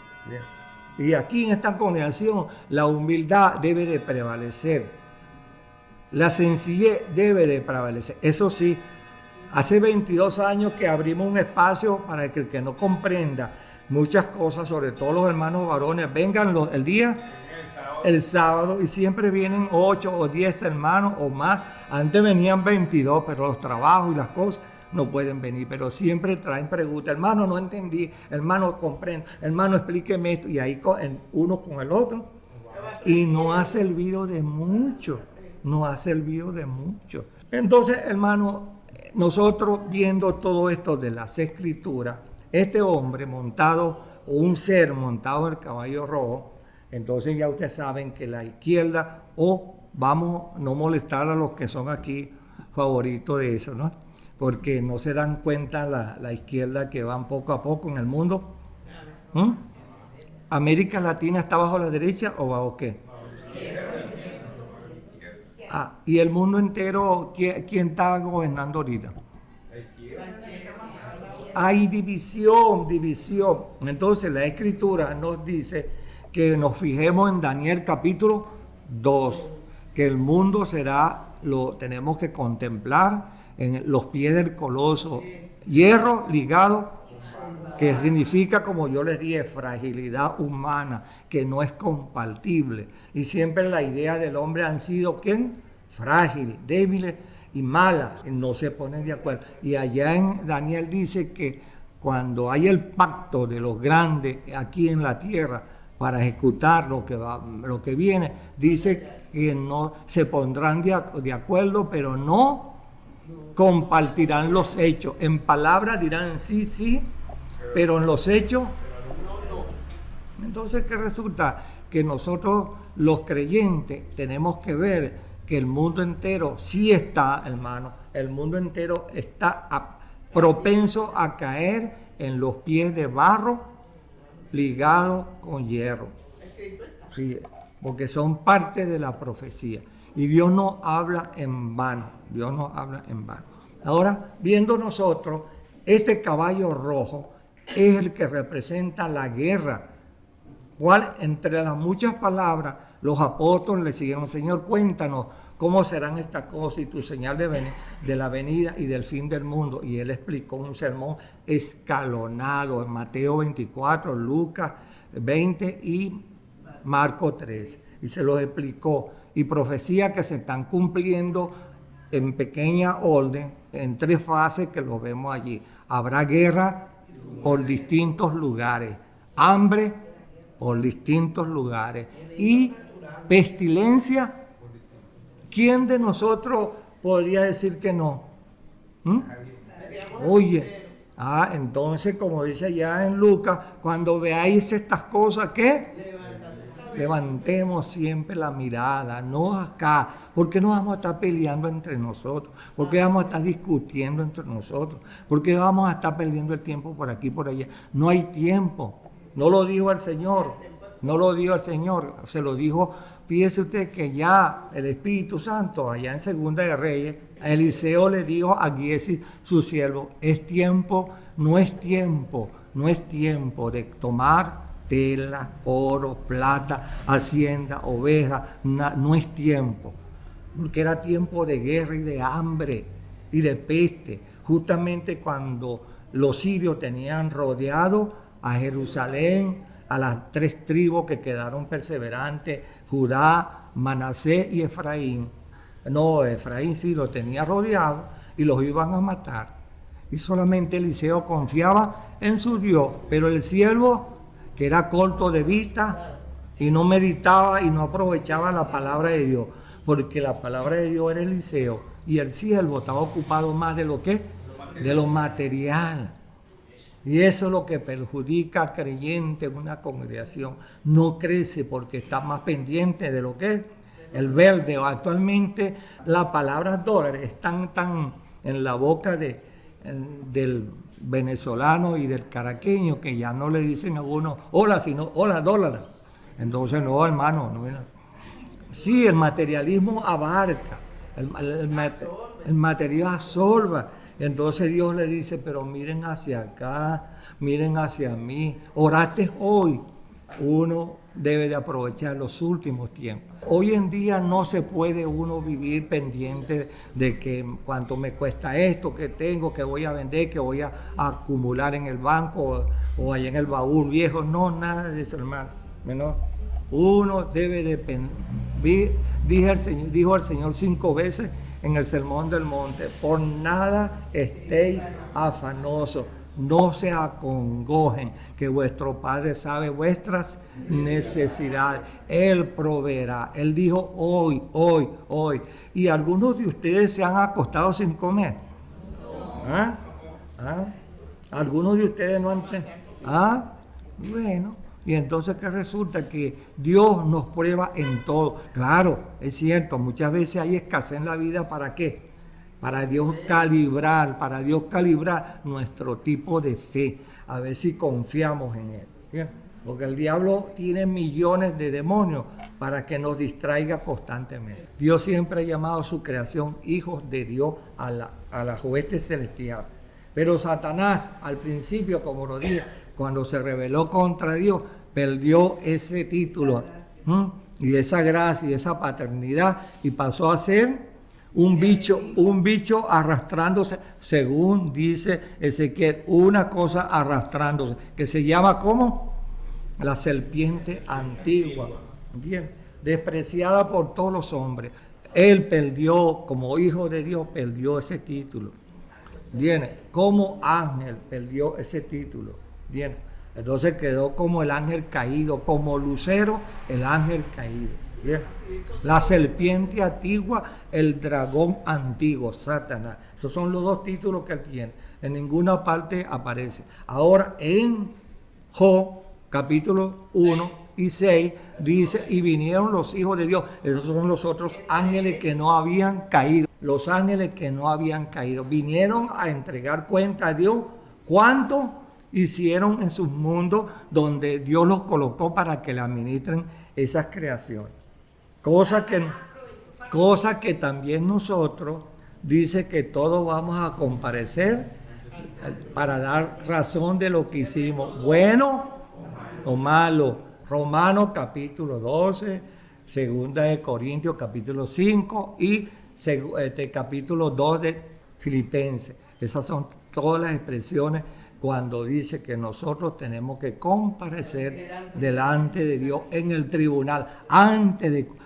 Y aquí en esta congregación la humildad debe de prevalecer. La sencillez debe de prevalecer. Eso sí, hace 22 años que abrimos un espacio para que el que no comprenda muchas cosas, sobre todo los hermanos varones, vengan el sábado, y siempre vienen 8 o 10 hermanos o más. Antes venían 22, pero los trabajos y las cosas no pueden venir, pero siempre traen preguntas. Hermano, no entendí, hermano, comprendo, hermano, explíqueme esto, y ahí uno con el otro, y no ha servido de mucho. Entonces, hermano, nosotros viendo todo esto de las Escrituras, este hombre montado, o un ser montado en el caballo rojo, entonces ya ustedes saben que la izquierda, vamos a no molestar a los que son aquí favoritos de eso, ¿no? Porque no se dan cuenta la izquierda que van poco a poco en el mundo. ¿América Latina está bajo la derecha o bajo qué? Y el mundo entero, ¿quién está gobernando ahorita? Hay división. Entonces la Escritura nos dice que nos fijemos en Daniel capítulo 2, que el mundo lo tenemos que contemplar en los pies del coloso. Hierro ligado, que significa, como yo les dije, fragilidad humana, que no es compatible. Y siempre la idea del hombre han sido, ¿quién? Frágil, débiles y mala, no se ponen de acuerdo. Y allá en Daniel dice que cuando hay el pacto de los grandes aquí en la tierra para ejecutar lo que viene, dice que no se pondrán de acuerdo, pero no compartirán los hechos. En palabras dirán sí, sí, pero en los hechos no. Entonces, ¿qué resulta? Que nosotros los creyentes tenemos que ver que el mundo entero sí está, hermano, el mundo entero está propenso a caer en los pies de barro ligado con hierro. Sí, porque son parte de la profecía. Y Dios no habla en vano. Dios no habla en vano. Ahora, viendo nosotros, este caballo rojo es el que representa la guerra. ¿Cuál? Entre las muchas palabras, los apóstoles le siguieron: Señor, cuéntanos cómo serán estas cosas y tu señal de la venida y del fin del mundo. Y él explicó un sermón escalonado en Mateo 24, Lucas 20 y Marcos 13. Y se los explicó. Y profecías que se están cumpliendo en pequeña orden, en 3 fases que lo vemos allí. Habrá guerra por distintos lugares, hambre por distintos lugares y pestilencia. ¿Quién de nosotros podría decir que no? Oye, entonces, como dice allá en Lucas, cuando veáis estas cosas, ¿qué? Levantemos siempre la mirada, no acá. ¿Por qué no vamos a estar peleando entre nosotros? ¿Por qué vamos a estar discutiendo entre nosotros? ¿Por qué vamos a estar perdiendo el tiempo por aquí y por allá? No hay tiempo. No lo dijo el Señor. No lo dijo el Señor. Se lo dijo, fíjese usted que ya el Espíritu Santo, allá en Segunda de Reyes, Eliseo le dijo a Giesi, su siervo: es tiempo, no es tiempo de tomar tela, oro, plata, hacienda, oveja, no es tiempo, porque era tiempo de guerra y de hambre y de peste, justamente cuando los sirios tenían rodeado a Jerusalén, a las 3 tribus que quedaron perseverantes, Judá, Manasés y Efraín. No, Efraín sí lo tenía rodeado y los iban a matar. Y solamente Eliseo confiaba en su Dios, pero el siervo, que era corto de vista y no meditaba y no aprovechaba la palabra de Dios, porque la palabra de Dios era Eliseo y el siervo estaba ocupado más de lo que, de lo material. Y eso es lo que perjudica al creyente en una congregación. No crece porque está más pendiente de lo que es el verde. Actualmente las palabras dólares están tan en la boca del venezolano y del caraqueño que ya no le dicen a uno hola, sino hola dólar. Entonces no, hermano, no. Sí, el materialismo abarca, el material absorba. Entonces Dios le dice: pero miren hacia acá, miren hacia mí, oraste hoy. Uno debe de aprovechar los últimos tiempos. Hoy en día no se puede uno vivir pendiente de que cuánto me cuesta esto, que tengo, que voy a vender, que voy a acumular en el banco o allá en el baúl viejo. No, nada de eso, hermano. Uno debe de dijo el Señor 5 veces en el Sermón del Monte: por nada estéis afanosos, no se acongojen, que vuestro Padre sabe vuestras necesidades. Él proveerá. Él dijo hoy. Y algunos de ustedes se han acostado sin comer. Algunos de ustedes no han... Bueno, y entonces ¿qué resulta? Que Dios nos prueba en todo. Claro, es cierto, muchas veces hay escasez en la vida. ¿Para qué? Para Dios calibrar nuestro tipo de fe, a ver si confiamos en Él. ¿Sí? Porque el diablo tiene millones de demonios para que nos distraiga constantemente. Dios siempre ha llamado a su creación hijos de Dios a la hueste celestial. Pero Satanás, al principio, como lo dije, cuando se rebeló contra Dios, perdió ese título y esa gracia y esa paternidad y pasó a ser un bicho arrastrándose, según dice Ezequiel, una cosa arrastrándose, que se llama ¿cómo? La serpiente antigua, bien, despreciada por todos los hombres. Él perdió, como hijo de Dios, perdió ese título. Bien, como ángel perdió ese título. Bien, entonces quedó como el ángel caído, como Lucero, el ángel caído. Bien, la serpiente antigua, el dragón antiguo, Satanás. Esos son los dos títulos que él tiene. En ninguna parte aparece. Ahora en Job, capítulo 1 y 6, dice, y vinieron los hijos de Dios. Esos son los otros ángeles que no habían caído. Los ángeles que no habían caído. Vinieron a entregar cuenta a Dios. ¿Cuánto hicieron en sus mundos donde Dios los colocó para que le administren esas creaciones? Cosa que también nosotros dice que todos vamos a comparecer para dar razón de lo que hicimos, bueno o malo. Romanos capítulo 12, segunda de Corintios capítulo 5 y capítulo 2 de Filipenses. Esas son todas las expresiones cuando dice que nosotros tenemos que comparecer delante de Dios en el tribunal,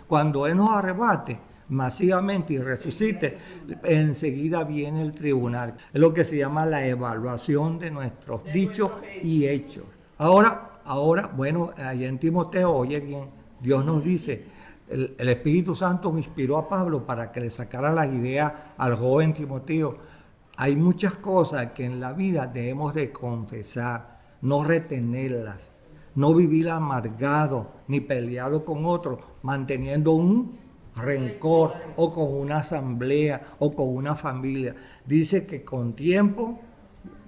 cuando Él nos arrebate masivamente y resucite, enseguida viene el tribunal. Es lo que se llama la evaluación de nuestros dichos y hechos. Ahora, bueno, allá en Timoteo, oye bien, Dios nos dice, el Espíritu Santo inspiró a Pablo para que le sacara las ideas al joven Timoteo. Hay muchas cosas que en la vida debemos de confesar, no retenerlas, no vivir amargado ni peleado con otros, manteniendo un rencor o con una asamblea o con una familia. Dice que con tiempo,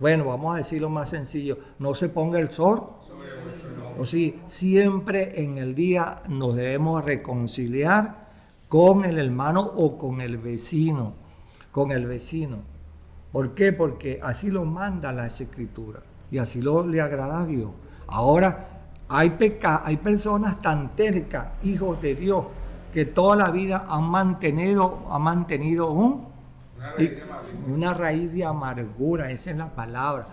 bueno, vamos a decirlo más sencillo, no se ponga el sol. O sea, siempre en el día nos debemos reconciliar con el hermano o con el vecino. ¿Por qué? Porque así lo manda la Escritura y así le agrada a Dios. Ahora, hay personas tan tercas, hijos de Dios, que toda la vida han mantenido una raíz de amargura, esa es la palabra.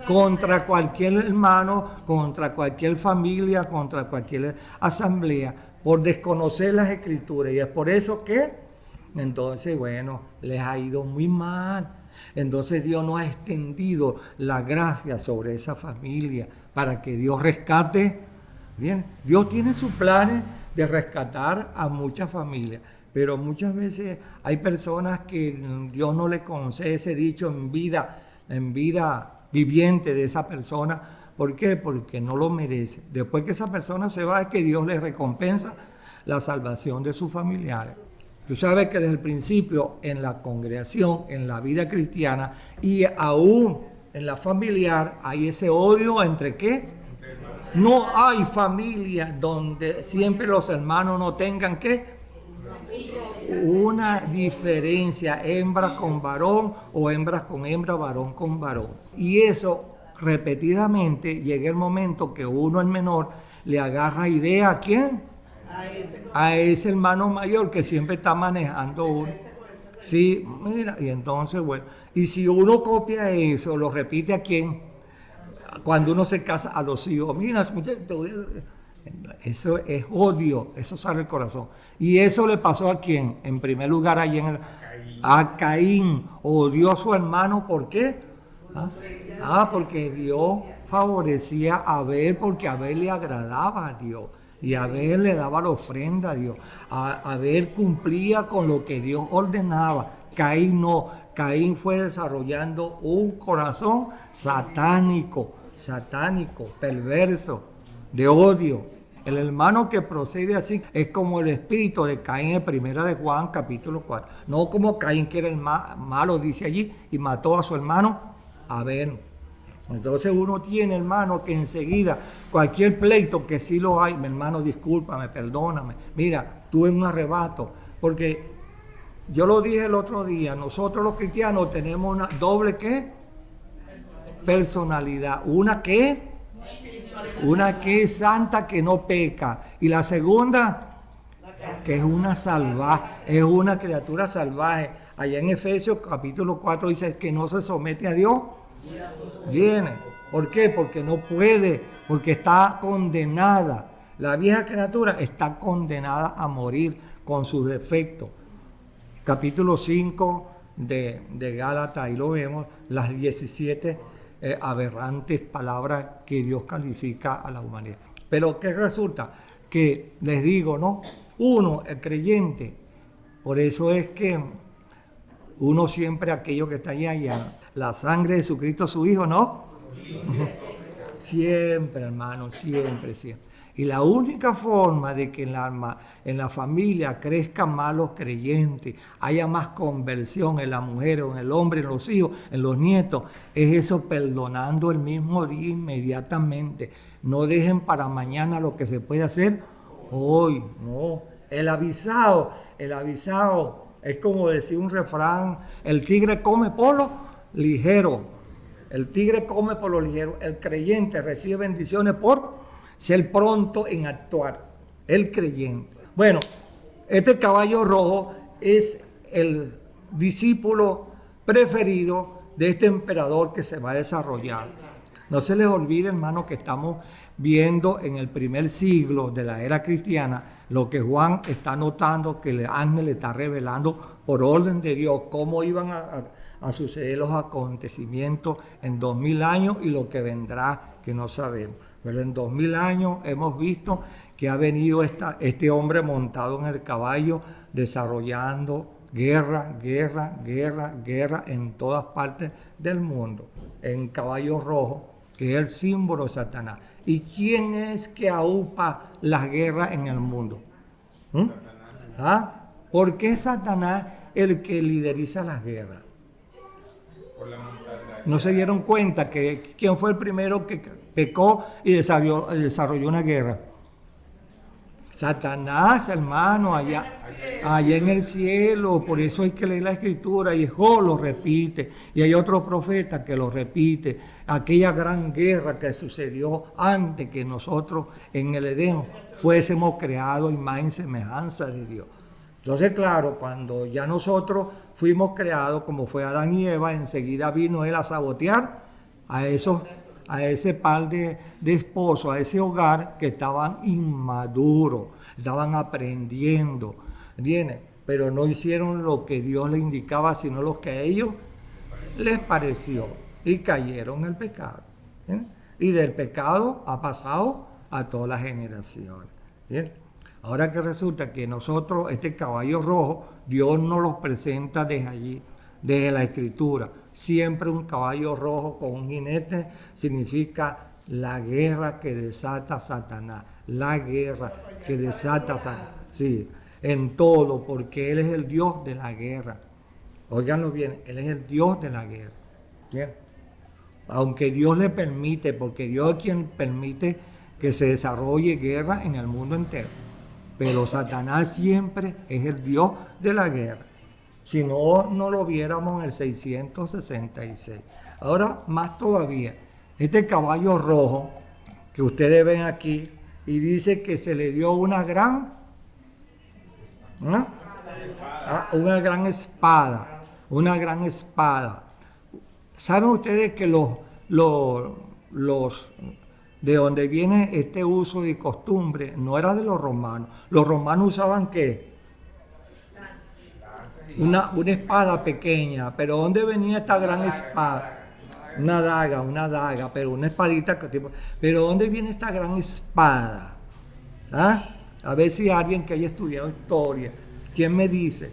Contra cualquier hermano, contra cualquier familia, contra cualquier asamblea, por desconocer las Escrituras. Y es por eso que, entonces, bueno, les ha ido muy mal. Entonces Dios no ha extendido la gracia sobre esa familia para que Dios rescate. Bien, Dios tiene sus planes de rescatar a muchas familias, pero muchas veces hay personas que Dios no le concede ese dicho en vida viviente de esa persona. ¿Por qué? Porque no lo merece. Después que esa persona se va, es que Dios le recompensa la salvación de sus familiares. Tú sabes que desde el principio en la congregación, en la vida cristiana y aún en la familiar hay ese odio entre ¿qué? No hay familia donde siempre los hermanos no tengan ¿qué? Una diferencia, hembra con varón o hembras con hembra, varón con varón. Y eso repetidamente llega el momento que uno, el menor, le agarra idea ¿a quién? A ese hermano mayor que siempre está manejando uno. Sí, mira, y entonces, bueno, y si uno copia eso, lo repite ¿a quién? Cuando uno se casa, a los hijos. Mira, eso es odio, eso sale del corazón. Y eso le pasó ¿a quién? En primer lugar, allí a Caín. Odió a su hermano, ¿por qué? Porque Dios favorecía a Abel, porque Abel le agradaba a Dios. Y Abel le daba la ofrenda a Dios. Abel cumplía con lo que Dios ordenaba. Caín no. Caín fue desarrollando un corazón satánico, perverso, de odio. El hermano que procede así es como el espíritu de Caín en 1 de Juan capítulo 4. No como Caín, que era el malo, dice allí, y mató a su hermano Abel. Entonces uno tiene, hermano, que enseguida, cualquier pleito que sí lo hay, mi hermano, discúlpame, perdóname, mira, tuve un arrebato, porque yo lo dije el otro día, nosotros los cristianos tenemos una doble ¿qué? Personalidad, una que es santa, que no peca, y la segunda, que es una salvaje, es una criatura salvaje. Allá en Efesios capítulo 4 dice que no se somete a Dios. Viene. ¿Por qué? Porque no puede, porque está condenada. La vieja criatura está condenada a morir con sus defectos. capítulo 5 de Gálatas, ahí lo vemos, las 17 aberrantes palabras que Dios califica a la humanidad. Pero ¿qué resulta? Que les digo, ¿no? Uno, el creyente, por eso es que uno siempre, aquello que está allá, la sangre de Jesucristo su Hijo, ¿no? Siempre, hermano, siempre, siempre. Y la única forma de que en la familia crezcan más los creyentes, haya más conversión en la mujer, en el hombre, en los hijos, en los nietos, es eso, perdonando el mismo día inmediatamente. No dejen para mañana lo que se puede hacer hoy, no. El avisado es como decir un refrán: el tigre come por lo ligero. El tigre come por lo ligero. El creyente recibe bendiciones por ser pronto en actuar. El creyente. Bueno, este caballo rojo es el discípulo preferido de este emperador que se va a desarrollar. No se les olvide, hermano, que estamos viendo en el primer siglo de la era cristiana lo que Juan está notando, que el ángel está revelando por orden de Dios cómo iban a suceder los acontecimientos en 2000 años y lo que vendrá, que no sabemos. Pero en 2000 años hemos visto que ha venido este hombre montado en el caballo desarrollando guerra en todas partes del mundo, en caballo rojo, que es el símbolo de Satanás. ¿Y quién es que aupa las guerras en el mundo? ¿Ah? ¿Por qué Satanás el que lideriza las guerras? Por la maldad. ¿No se dieron cuenta que quién fue el primero que pecó y desarrolló una guerra? Satanás, hermano, allá en el cielo. Por eso hay que leer la Escritura, y Job lo repite, y hay otro profeta que lo repite. Aquella gran guerra que sucedió antes que nosotros en el Edén fuésemos creados imagen y semejanza de Dios. Entonces, claro, cuando ya nosotros fuimos creados, como fue Adán y Eva, enseguida vino él a sabotear a ese par de esposos, a ese hogar que estaban inmaduros, estaban aprendiendo, ¿entiendes? Pero no hicieron lo que Dios les indicaba, sino lo que a ellos les pareció, y cayeron en el pecado, ¿bien? Y del pecado ha pasado a todas las generaciones, ¿bien? Ahora que resulta que nosotros, este caballo rojo, Dios nos lo presenta desde allí, desde la Escritura. Siempre un caballo rojo con un jinete significa la guerra que desata Satanás. La guerra que desata Satanás. Sí, en todo, porque Él es el Dios de la guerra. Óiganlo bien, Él es el Dios de la guerra. ¿Bien? Aunque Dios le permite, porque Dios es quien permite que se desarrolle guerra en el mundo entero. Pero Satanás siempre es el Dios de la guerra. Si no, no lo viéramos en el 666. Ahora, más todavía, este caballo rojo que ustedes ven aquí, y dice que se le dio una gran espada. Una gran espada. ¿Saben ustedes que de donde viene este uso de costumbre no era de los romanos? Los romanos usaban ¿qué? Una espada pequeña. ¿Pero dónde venía esta gran espada? Una daga, pero una espadita. ¿Pero dónde viene esta gran espada? ¿Ah? A ver si alguien que haya estudiado historia, ¿quién me dice?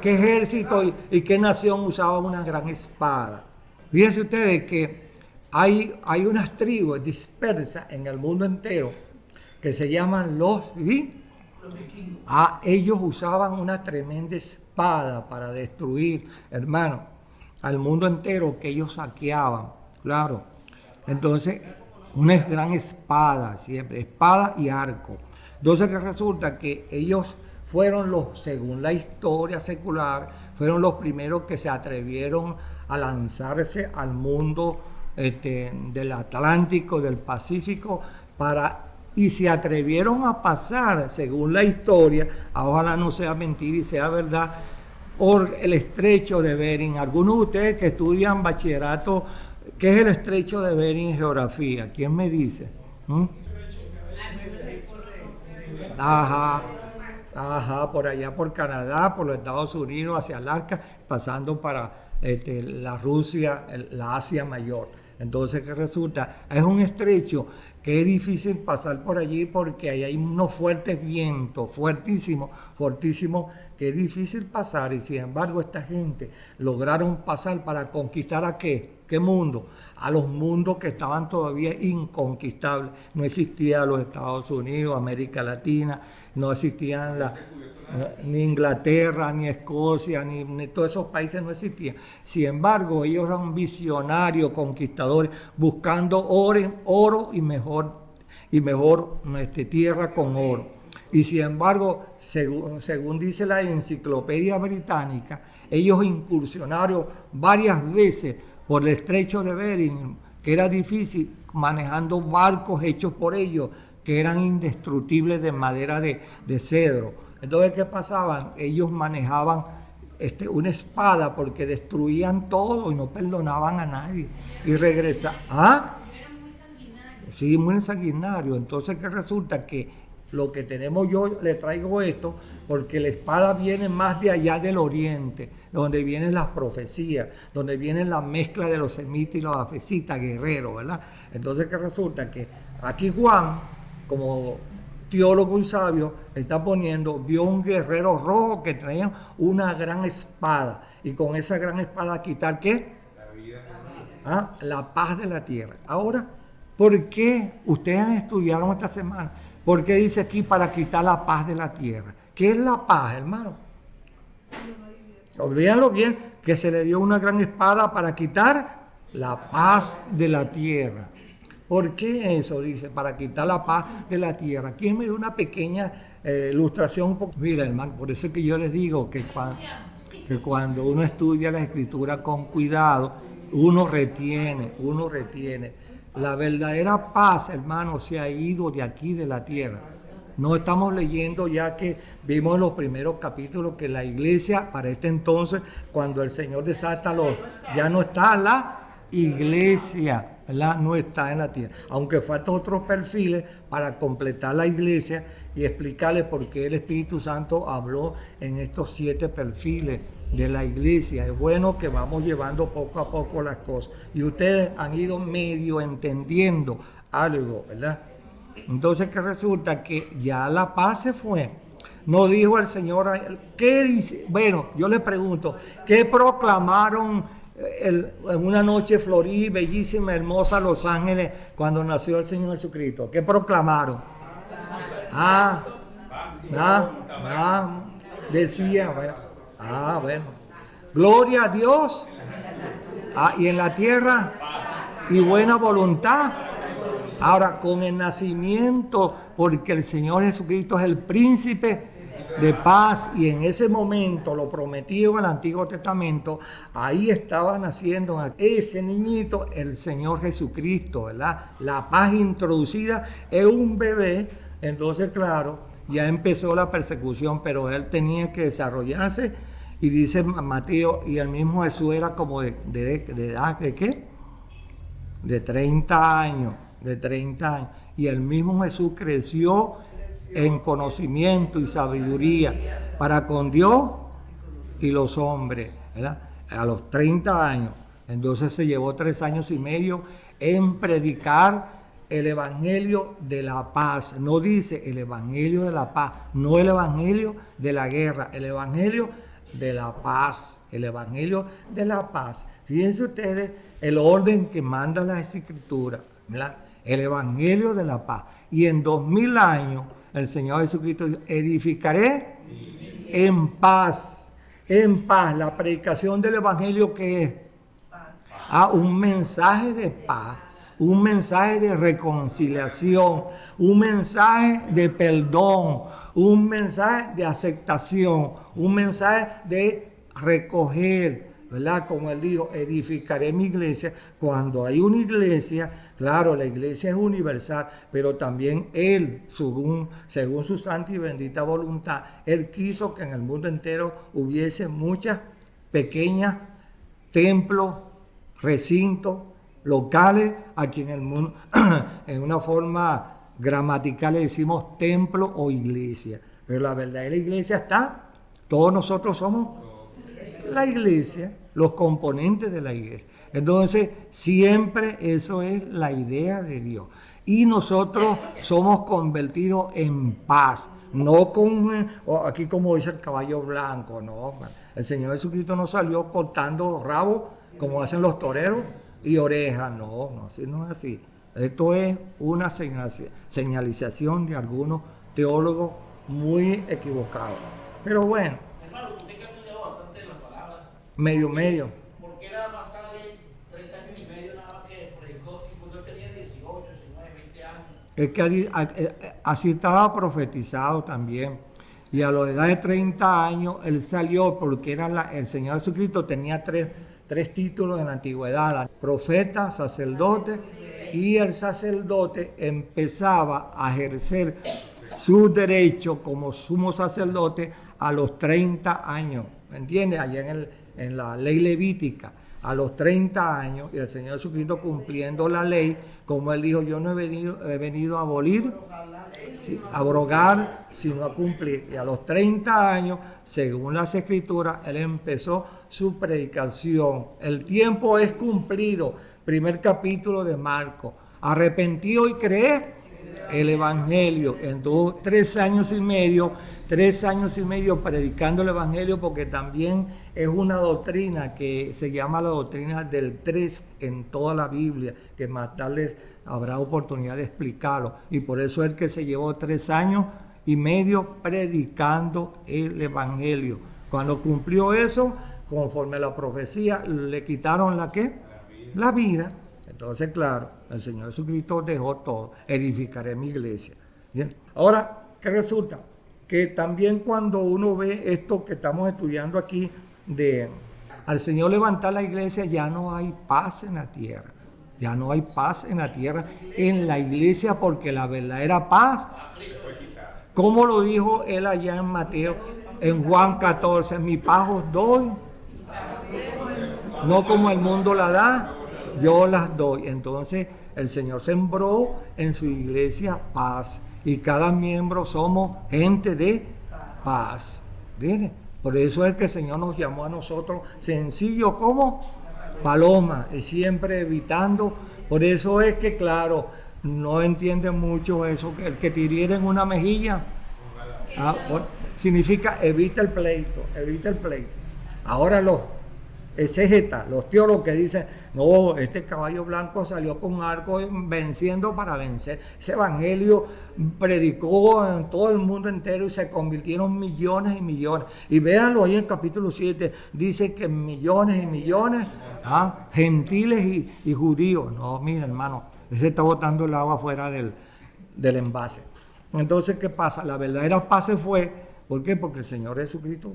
¿Qué ejército y qué nación usaba una gran espada? Fíjense ustedes que hay unas tribus dispersas en el mundo entero que se llaman los vikingos. Ellos usaban una tremenda espada para destruir, hermano, al mundo entero que ellos saqueaban, claro. Entonces, una gran espada, siempre, espada y arco. Entonces, que resulta que ellos fueron según la historia secular, fueron los primeros que se atrevieron a lanzarse al mundo del Atlántico, del Pacífico, y se atrevieron a pasar, según la historia, ojalá no sea mentira y sea verdad, por el estrecho de Bering. Algunos de ustedes que estudian bachillerato, ¿qué es el estrecho de Bering en geografía? ¿Quién me dice? Ajá. Ajá, por allá por Canadá, por los Estados Unidos, hacia Alaska, pasando para la Rusia, la Asia Mayor. Entonces, ¿qué resulta? Es un estrecho que es difícil pasar por allí porque ahí hay unos fuertes vientos, fuertísimos, fortísimos, que es difícil pasar. Y sin embargo, esta gente lograron pasar para conquistar ¿a qué? ¿Qué mundo? A los mundos que estaban todavía inconquistables. No existía los Estados Unidos, América Latina, no existían ni Inglaterra, ni Escocia, ni todos esos países no existían. Sin embargo, ellos eran visionarios, conquistadores, buscando oro y mejor tierra con oro. Y sin embargo, según dice la enciclopedia británica, ellos incursionaron varias veces por el estrecho de Bering, que era difícil, manejando barcos hechos por ellos, que eran indestructibles de madera de cedro. Entonces, ¿qué pasaban? Ellos manejaban una espada porque destruían todo y no perdonaban a nadie. Y regresaban. ¿Ah? Eran muy sanguinarios. Sí, muy sanguinario. Entonces, ¿qué resulta? Que lo que tenemos, yo le traigo esto porque la espada viene más de allá del oriente, donde vienen las profecías, donde viene la mezcla de los semitas y los afesitas, guerreros, ¿verdad? Entonces, ¿qué resulta? Que aquí Juan, como teólogo y sabio, está poniendo, vio un guerrero rojo que traía una gran espada, y con esa gran espada quitar ¿qué? La vida. La paz de la tierra. Ahora, ¿por qué ustedes estudiaron esta semana? ¿Por qué dice aquí para quitar la paz de la tierra? ¿Qué es la paz, hermano? Olvídenlo bien, que se le dio una gran espada para quitar la paz de la tierra. ¿Por qué eso? Dice, para quitar la paz de la tierra. Aquí me da una pequeña ilustración. Mira, hermano, por eso es que yo les digo que cuando uno estudia la Escritura con cuidado, uno retiene. La verdadera paz, hermano, se ha ido de aquí, de la tierra. No estamos leyendo ya que vimos en los primeros capítulos que la iglesia, para este entonces, cuando el Señor desata ya no está la iglesia, ¿verdad? No está en la tierra. Aunque faltan otros perfiles para completar la iglesia y explicarles por qué el Espíritu Santo habló en estos 7 perfiles de la iglesia. Es bueno que vamos llevando poco a poco las cosas. Y ustedes han ido medio entendiendo algo, ¿verdad? Entonces, ¿qué resulta? Que ya la paz se fue. No dijo el Señor, ¿qué dice? Bueno, yo le pregunto, ¿qué proclamaron en una noche florida, bellísima, hermosa, Los Ángeles, cuando nació el Señor Jesucristo? ¿Qué proclamaron? Decía, bueno, gloria a Dios, y en la tierra, y buena voluntad. Ahora, con el nacimiento, porque el Señor Jesucristo es el príncipe de paz, y en ese momento, lo prometido en el Antiguo Testamento, ahí estaba naciendo ese niñito, el Señor Jesucristo, ¿verdad? La paz introducida es un bebé. Entonces, claro, ya empezó la persecución, pero él tenía que desarrollarse, y dice Mateo, y el mismo Jesús era como de edad, ¿de qué? De 30 años, y el mismo Jesús creció en conocimiento y sabiduría para con Dios y los hombres, ¿verdad? A los 30 años. Entonces se llevó 3 años y medio en predicar el evangelio de la paz. No dice el evangelio de la paz, no el evangelio de la guerra, el evangelio de la paz, el evangelio de la paz. Fíjense ustedes el orden que manda la Escritura, ¿verdad? El evangelio de la paz. Y en 2000 años el Señor Jesucristo dijo, edificaré en paz. En paz. La predicación del evangelio, ¿qué es? Un mensaje de paz, un mensaje de reconciliación, un mensaje de perdón, un mensaje de aceptación, un mensaje de recoger, ¿verdad? Como él dijo, edificaré mi iglesia. Cuando hay una iglesia, claro, la iglesia es universal, pero también él, según su santa y bendita voluntad, él quiso que en el mundo entero hubiese muchas pequeñas templos, recintos, locales. Aquí en el mundo, en una forma gramatical le decimos templo o iglesia. Pero la verdadera iglesia está, todos nosotros somos la iglesia, los componentes de la iglesia. Entonces, siempre eso es la idea de Dios. Y nosotros somos convertidos en paz, no con, aquí como dice el caballo blanco, no. El Señor Jesucristo no salió cortando rabos como hacen los toreros y orejas, no, así no es así. Esto es una señalización de algunos teólogos muy equivocados. Pero bueno. Hermano, usted que ha estudiado bastante las palabras. Medio. ¿Por qué nada más sale 3 años y medio nada más que predicó y cuando él tenía 18, 19, 20 años? Es que así estaba profetizado también. Y a la edad de 30 años él salió porque era el Señor Jesucristo tenía tres títulos en la antigüedad: profeta, sacerdote, y el sacerdote empezaba a ejercer su derecho como sumo sacerdote a los 30 años, ¿me entiendes? Allá en la ley levítica, a los 30 años, y el Señor Jesucristo cumpliendo la ley, como él dijo, yo no he venido a abolir, abrogar, sino a cumplir. Y a los 30 años, según las Escrituras, él empezó su predicación. El tiempo es cumplido. Primer capítulo de Marcos. Arrepentido y creer el Evangelio. Entonces, 3 años y medio predicando el Evangelio, porque también es una doctrina que se llama la doctrina del 3 en toda la Biblia, que más tarde habrá oportunidad de explicarlo. Y por eso es que se llevó 3 años y medio predicando el Evangelio. Cuando cumplió eso, conforme a la profecía, le quitaron ¿la qué? La vida. Entonces, claro, el Señor Jesucristo dejó todo. Edificaré mi iglesia. Bien. Ahora, ¿qué resulta? Que también cuando uno ve esto que estamos estudiando aquí, al Señor levantar la iglesia, ya no hay paz en la tierra. Ya no hay paz en la tierra, en la iglesia, porque la verdadera paz, como lo dijo él allá en Mateo, en Juan 14, mi paz os doy, no como el mundo la da, yo las doy. Entonces el Señor sembró en su iglesia paz, y cada miembro somos gente de paz. ¿Entiendes? Por eso es que el Señor nos llamó a nosotros sencillo como paloma, y siempre evitando. Por eso es que, claro, no entienden mucho eso, que el que te hiriera en una mejilla, significa evita el pleito. Ahora los exégetas, los teólogos que dicen, no, este caballo blanco salió con arco venciendo para vencer. Ese evangelio predicó en todo el mundo entero y se convirtieron millones y millones. Y véanlo ahí en el capítulo 7, dice que millones y millones, gentiles y judíos. No, mira, hermano, ese está botando el agua fuera del envase. Entonces, ¿qué pasa? La verdadera paz se fue. ¿Por qué? Porque el Señor Jesucristo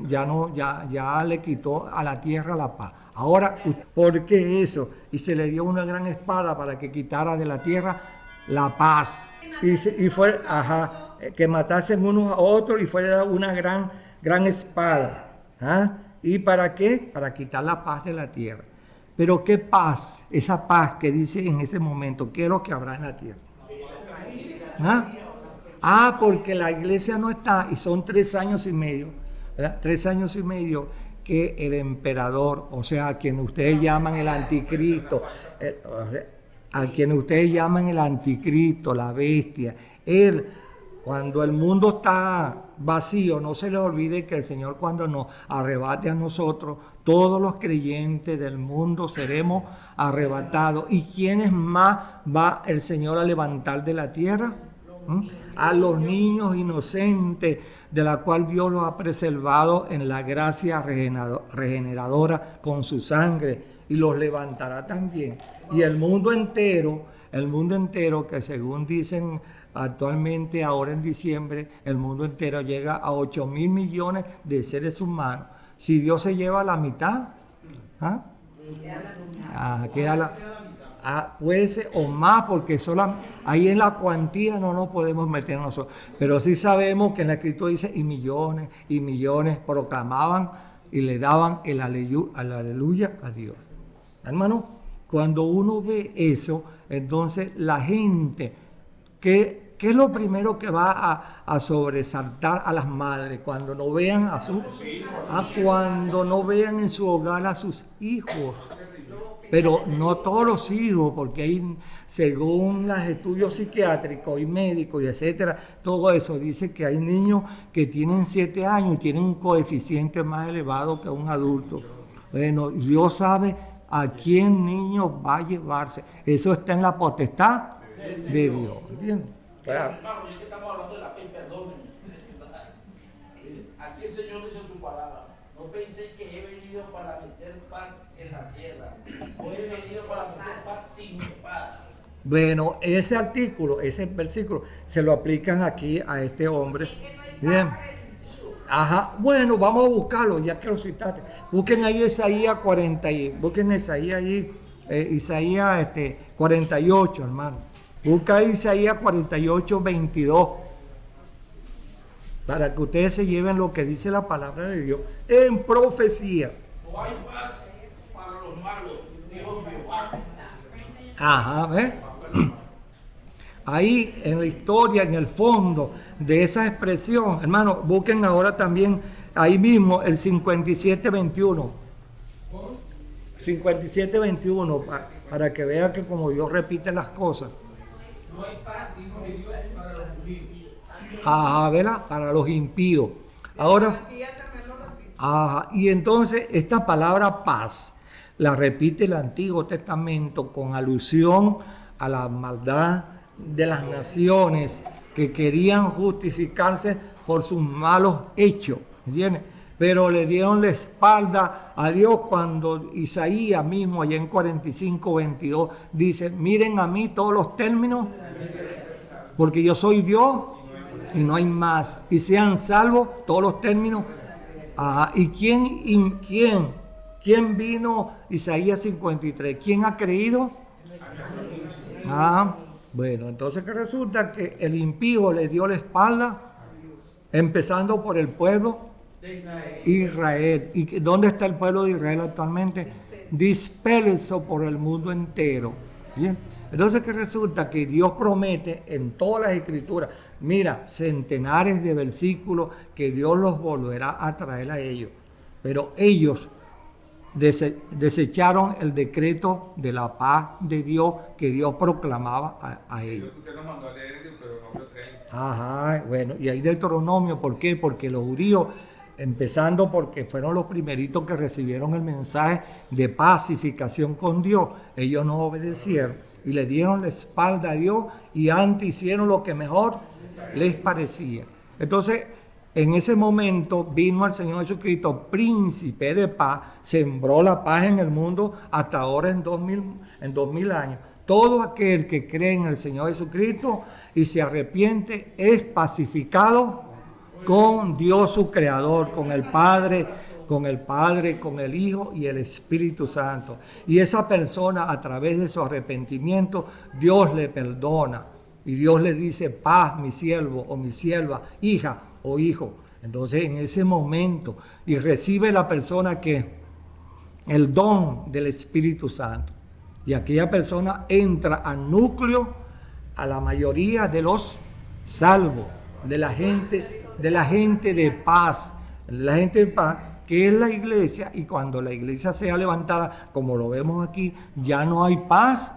ya le quitó a la tierra la paz. Ahora, ¿por qué eso? Y se le dio una gran espada para que quitara de la tierra la paz. Y fue, que matasen unos a otros y fuera una gran espada. ¿Y para qué? Para quitar la paz de la tierra. Pero ¿qué paz? Esa paz que dice en ese momento, ¿qué es lo que habrá en la tierra? Porque la iglesia no está, y son 3 años y medio, ¿verdad? 3 años y medio que el emperador, o sea, a quien ustedes llaman el anticristo, la bestia, él, cuando el mundo está vacío, no se le olvide que el Señor, cuando nos arrebate a nosotros, todos los creyentes del mundo seremos arrebatados. ¿Y quiénes más va el Señor a levantar de la tierra? A los niños inocentes, de la cual Dios los ha preservado en la gracia regeneradora con su sangre, y los levantará también. Y el mundo entero, que según dicen actualmente, ahora en diciembre, el mundo entero llega a 8.000 millones de seres humanos. Si Dios se lleva la mitad, queda puede ser o más, porque ahí en la cuantía no nos podemos meter nosotros. Pero sí sabemos que en la Escritura dice, y millones proclamaban y le daban el aleluya a Dios. Hermano, cuando uno ve eso, entonces la gente que ¿qué es lo primero que va a sobresaltar a las madres cuando no vean cuando no vean en su hogar a sus hijos? Pero no todos los hijos, porque hay, según los estudios psiquiátricos y médicos y etcétera, todo eso dice que hay niños que tienen 7 años y tienen un coeficiente más elevado que un adulto. Bueno, Dios sabe a quién niño va a llevarse. Eso está en la potestad de Dios. ¿Entiendes? Claro. Hermano, ya que estamos hablando de la paz, perdónenme. Aquí el Señor dice en su palabra: no pensé que he venido para meter paz en la tierra. Hoy he venido para meter paz sin espada. Bueno, ese artículo, ese versículo, se lo aplican aquí a este hombre. Bien. Ajá, bueno, vamos a buscarlo, ya que lo citaste. Busquen ahí Isaías 40, busquen Isaías ahí, Isaías 48, hermano. Busca Isaías 48, 22. Para que ustedes se lleven lo que dice la palabra de Dios en profecía. No hay paz para los malos, dijo Jehová. Ajá, ¿ves? Ahí en la historia, en el fondo de esa expresión, hermano, busquen ahora también ahí mismo el 57:21. 57:21, para que vean que como Dios repite las cosas. No hay paz, dijo Dios, para los impíos. Ajá, ¿verdad? Para los impíos. Ahora, ajá, y entonces esta palabra paz la repite el Antiguo Testamento con alusión a la maldad de las naciones que querían justificarse por sus malos hechos, ¿entiendes? Pero le dieron la espalda a Dios cuando Isaías mismo, allá en 45:22, dice: miren a mí todos los términos, porque yo soy Dios y no hay más, y sean salvos todos los términos. Ajá. ¿Y quién vino? Isaías 53. ¿Quién ha creído? Bueno, entonces que resulta que el impío le dio la espalda, empezando por el pueblo de Israel. ¿Y dónde está el pueblo de Israel actualmente? Disperso por el mundo entero. ¿Bien? Entonces que resulta que Dios promete en todas las escrituras, mira, centenares de versículos, que Dios los volverá a traer a ellos. Pero ellos desecharon el decreto de la paz de Dios que Dios proclamaba a ellos. Usted nos mandó a leer el Deuteronomio 30. Ajá, bueno, y ahí Deuteronomio, ¿por qué? Porque los judíos, empezando porque fueron los primeritos que recibieron el mensaje de pacificación con Dios, ellos no obedecieron y le dieron la espalda a Dios y antes hicieron lo que mejor les parecía. Entonces, en ese momento vino el Señor Jesucristo, príncipe de paz, sembró la paz en el mundo hasta ahora en 2000 años. Todo aquel que cree en el Señor Jesucristo y se arrepiente es pacificado con Dios su Creador, con el Padre, con el Hijo y el Espíritu Santo. Y esa persona, a través de su arrepentimiento, Dios le perdona. Y Dios le dice: paz, mi siervo o mi sierva, hija o hijo. Entonces, en ese momento, y recibe la persona que el don del Espíritu Santo. Y aquella persona entra al núcleo, a la mayoría de los salvos, de la gente de paz, que es la iglesia. Y cuando la iglesia sea levantada, como lo vemos aquí, ya no hay paz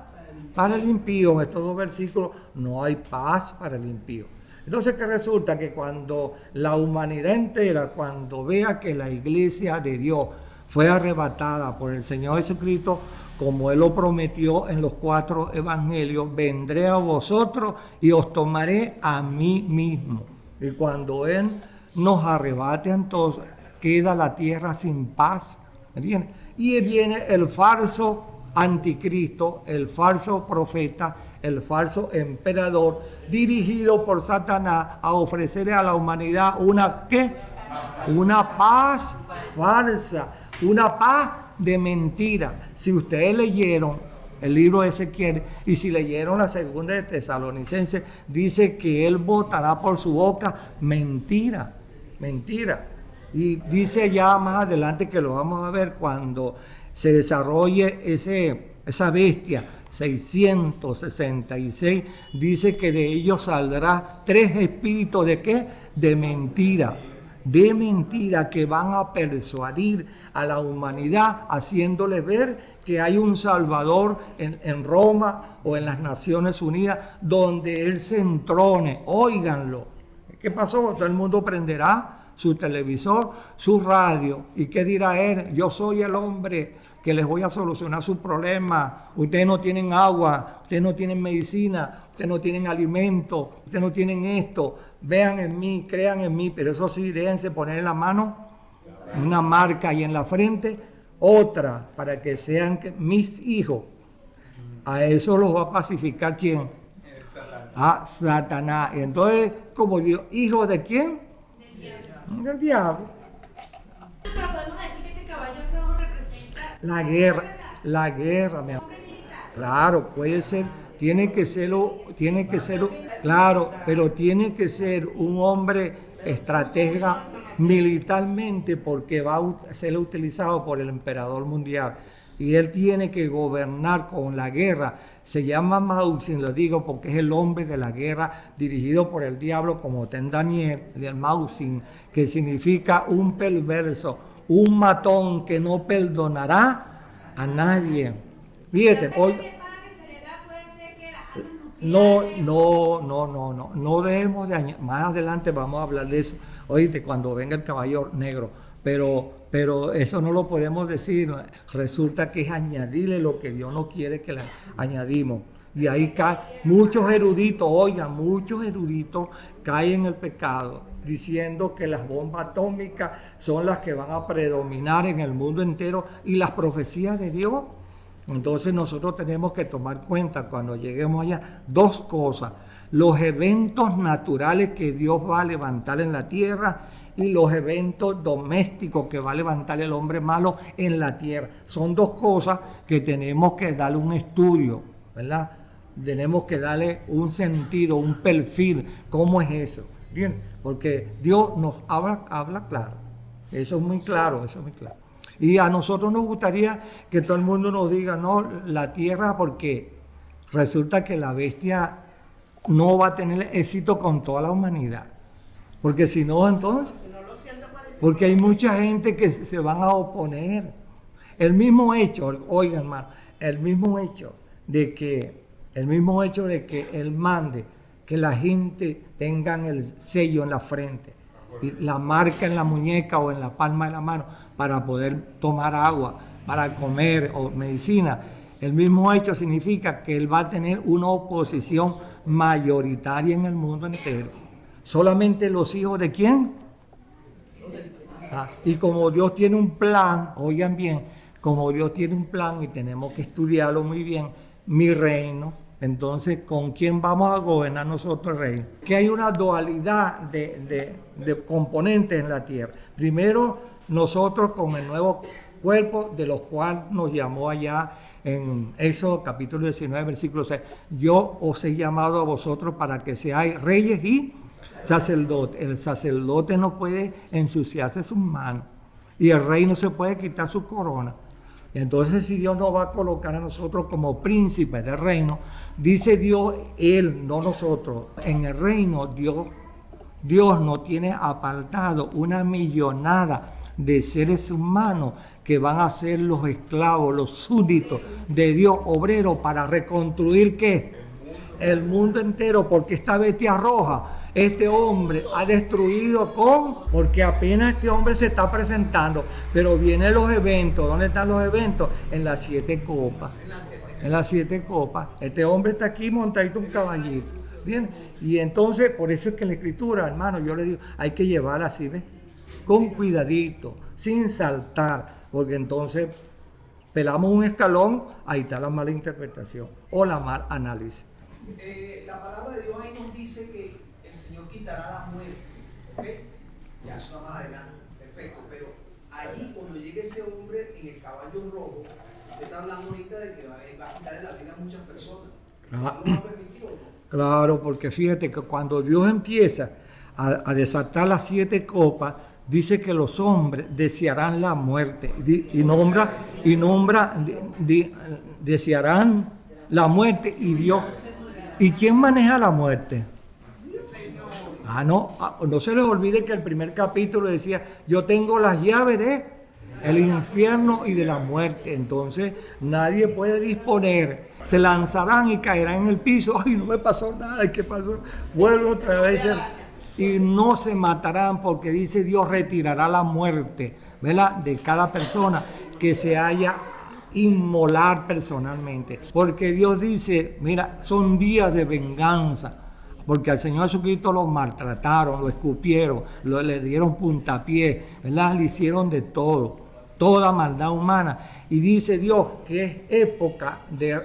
para el impío. En estos dos versículos no hay paz para el impío. Entonces, ¿qué resulta? Que cuando la humanidad entera, cuando vea que la iglesia de Dios fue arrebatada por el Señor Jesucristo, como Él lo prometió en los 4 evangelios: vendré a vosotros y os tomaré a mí mismo. Y cuando Él nos arrebate, entonces queda la tierra sin paz. ¿Entiendes? Y viene el falso anticristo, el falso profeta, el falso emperador, dirigido por Satanás a ofrecerle a la humanidad una paz falsa, una paz de mentira. Si ustedes leyeron el libro de Ezequiel y si leyeron la segunda de Tesalonicenses, dice que él botará por su boca mentira. Y dice ya más adelante, que lo vamos a ver cuando se desarrolle esa bestia 666, dice que de ellos saldrá 3 espíritus ¿de qué? De mentira que van a persuadir a la humanidad haciéndole ver que hay un Salvador en Roma o en las Naciones Unidas donde Él se entrone. Óiganlo. ¿Qué pasó? Todo el mundo prenderá su televisor, su radio. ¿Y qué dirá Él? Yo soy el hombre que les voy a solucionar sus problemas. Ustedes no tienen agua, ustedes no tienen medicina, ustedes no tienen alimento, ustedes no tienen esto. Vean en mí, crean en mí, pero eso sí, déjense poner en la mano una marca y en la frente otra, para que sean mis hijos. A eso los va a pacificar ¿quién? A Satanás. Entonces, como Dios, ¿hijo de quién? Del diablo. Pero podemos decir que este caballo rojo representa La guerra, mi amor. Claro, puede ser, tiene que ser, claro, pero tiene que ser un hombre estratega militarmente porque va a ser utilizado por el emperador mundial. Y él tiene que gobernar con la guerra. Se llama Mausin, lo digo porque es el hombre de la guerra dirigido por el diablo, como está en Daniel, del Mausin, que significa un perverso, un matón que no perdonará a nadie. Fíjate, hoy no debemos de añadir, más adelante vamos a hablar de eso, oíste, cuando venga el caballo negro, pero eso no lo podemos decir, resulta que es añadirle lo que Dios no quiere que le añadimos. Y ahí caen muchos eruditos, oigan, muchos eruditos caen en el pecado, diciendo que las bombas atómicas son las que van a predominar en el mundo entero y las profecías de Dios. Entonces nosotros tenemos que tomar cuenta cuando lleguemos allá 2 cosas: los eventos naturales que Dios va a levantar en la tierra y los eventos domésticos que va a levantar el hombre malo en la tierra. Son 2 cosas que tenemos que darle un estudio, ¿verdad? Tenemos que darle un sentido, un perfil. ¿Cómo es eso? Bien, porque Dios nos habla claro. Eso es muy claro, eso es muy claro. Y a nosotros nos gustaría que todo el mundo nos diga, no, la tierra, porque resulta que la bestia no va a tener éxito con toda la humanidad. Porque si no, entonces, porque hay mucha gente que se van a oponer. El mismo hecho, oigan hermano, el mismo hecho de que Él mande que la gente tengan el sello en la frente, y la marca en la muñeca o en la palma de la mano para poder tomar agua, para comer o medicina. El mismo hecho significa que Él va a tener una oposición mayoritaria en el mundo entero. Solamente los hijos de ¿quién? Y como Dios tiene un plan, oigan bien, como Dios tiene un plan y tenemos que estudiarlo muy bien, mi reino, entonces ¿con quién vamos a gobernar nosotros el reino? Que hay una dualidad de componentes en la tierra. Primero, nosotros con el nuevo cuerpo, de los cuales nos llamó allá en Éxodo capítulo 19, versículo 6. Yo os he llamado a vosotros para que seáis reyes y sacerdotes. El sacerdote no puede ensuciarse sus manos y el rey no se puede quitar su corona. Entonces, si Dios nos va a colocar a nosotros como príncipes del reino, dice Dios, Él, no nosotros. En el reino, Dios nos tiene apartado una millonada de seres humanos que van a ser los esclavos, los súbditos de Dios, obreros, para reconstruir ¿qué? El mundo entero, porque esta bestia roja, este hombre ha destruido porque apenas este hombre se está presentando, pero vienen los eventos. ¿Dónde están los eventos? En las 7 copas. En las 7 copas. Este hombre está aquí montadito un caballito. Bien, y entonces, por eso es que en la escritura, hermano, yo le digo, hay que llevarla así, ¿ves? Con cuidadito, sin saltar, porque entonces pelamos un escalón, ahí está la mala interpretación o la mal análisis. La palabra de Dios ahí nos dice que el Señor quitará la muerte, ¿ok? Ya eso va más adelante, perfecto, pero allí cuando llegue ese hombre en el caballo rojo, usted está hablando ahorita de que va a quitarle la vida a muchas personas. ¿No va a permitir o no? Claro, porque fíjate que cuando Dios empieza a desatar las 7 copas, dice que los hombres desearán la muerte y desearán La muerte y Dios. ¿Y quién maneja la muerte? No se les olvide que el primer capítulo decía, yo tengo las llaves de el infierno y de la muerte. Entonces nadie puede disponer. Se lanzarán y caerán en el piso. Ay, no me pasó nada. ¿Qué pasó? Vuelvo otra vez. Y no se matarán, porque dice Dios retirará la muerte, ¿verdad?, de cada persona que se haya inmolar personalmente. Porque Dios dice, mira, son días de venganza. Porque al Señor Jesucristo lo maltrataron, lo escupieron, le dieron puntapié, ¿verdad? Le hicieron de todo, toda maldad humana. Y dice Dios que es época de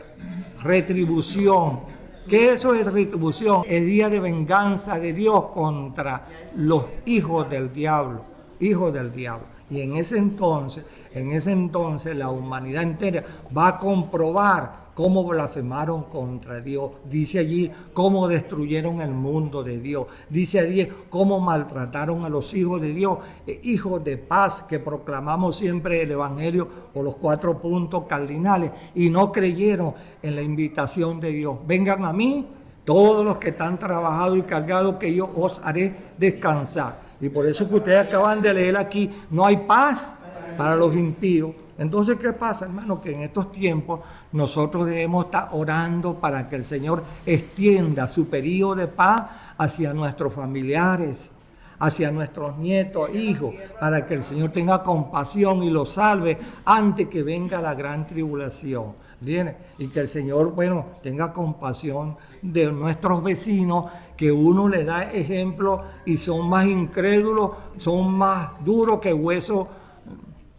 retribución. ¿Qué eso es retribución? Es día de venganza de Dios contra los hijos del diablo, hijos del diablo. Y en ese entonces la humanidad entera va a comprobar cómo blasfemaron contra Dios. Dice allí cómo destruyeron el mundo de Dios. Dice allí cómo maltrataron a los hijos de Dios, hijos de paz, que proclamamos siempre el Evangelio por los 4 puntos cardinales, y no creyeron en la invitación de Dios. Vengan a mí, todos los que están trabajados y cargados, que yo os haré descansar. Y por eso que ustedes acaban de leer aquí, no hay paz para los impíos. Entonces, ¿qué pasa, hermano? Que en estos tiempos nosotros debemos estar orando para que el Señor extienda su periodo de paz hacia nuestros familiares, hacia nuestros nietos, hijos, para que el Señor tenga compasión y los salve antes que venga la gran tribulación. ¿Bien? Y que el Señor, tenga compasión de nuestros vecinos, que uno le da ejemplo y son más incrédulos, son más duros que huesos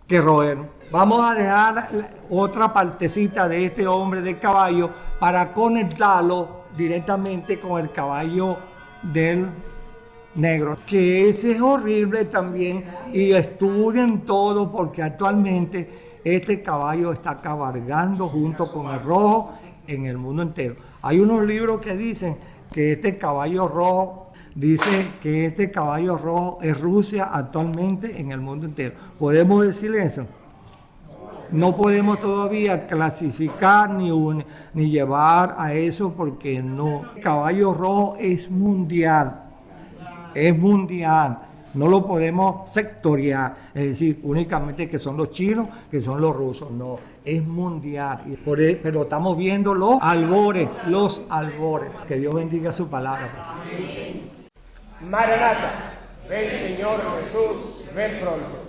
que roer. Vamos a dejar otra partecita de este hombre de caballo para conectarlo directamente con el caballo del negro, que ese es horrible también, y estudien todo, porque actualmente este caballo está cabalgando junto con el rojo en el mundo entero. Hay unos libros que dicen que este caballo rojo es Rusia actualmente en el mundo entero. ¿Podemos decir eso? No podemos todavía clasificar ni llevar a eso, porque no. El caballo rojo es mundial. Es mundial. No lo podemos sectoriar, es decir, únicamente que son los chinos, que son los rusos. No, es mundial. Pero estamos viendo los albores. Que Dios bendiga su palabra. Maranata, ven Señor Jesús, ven pronto.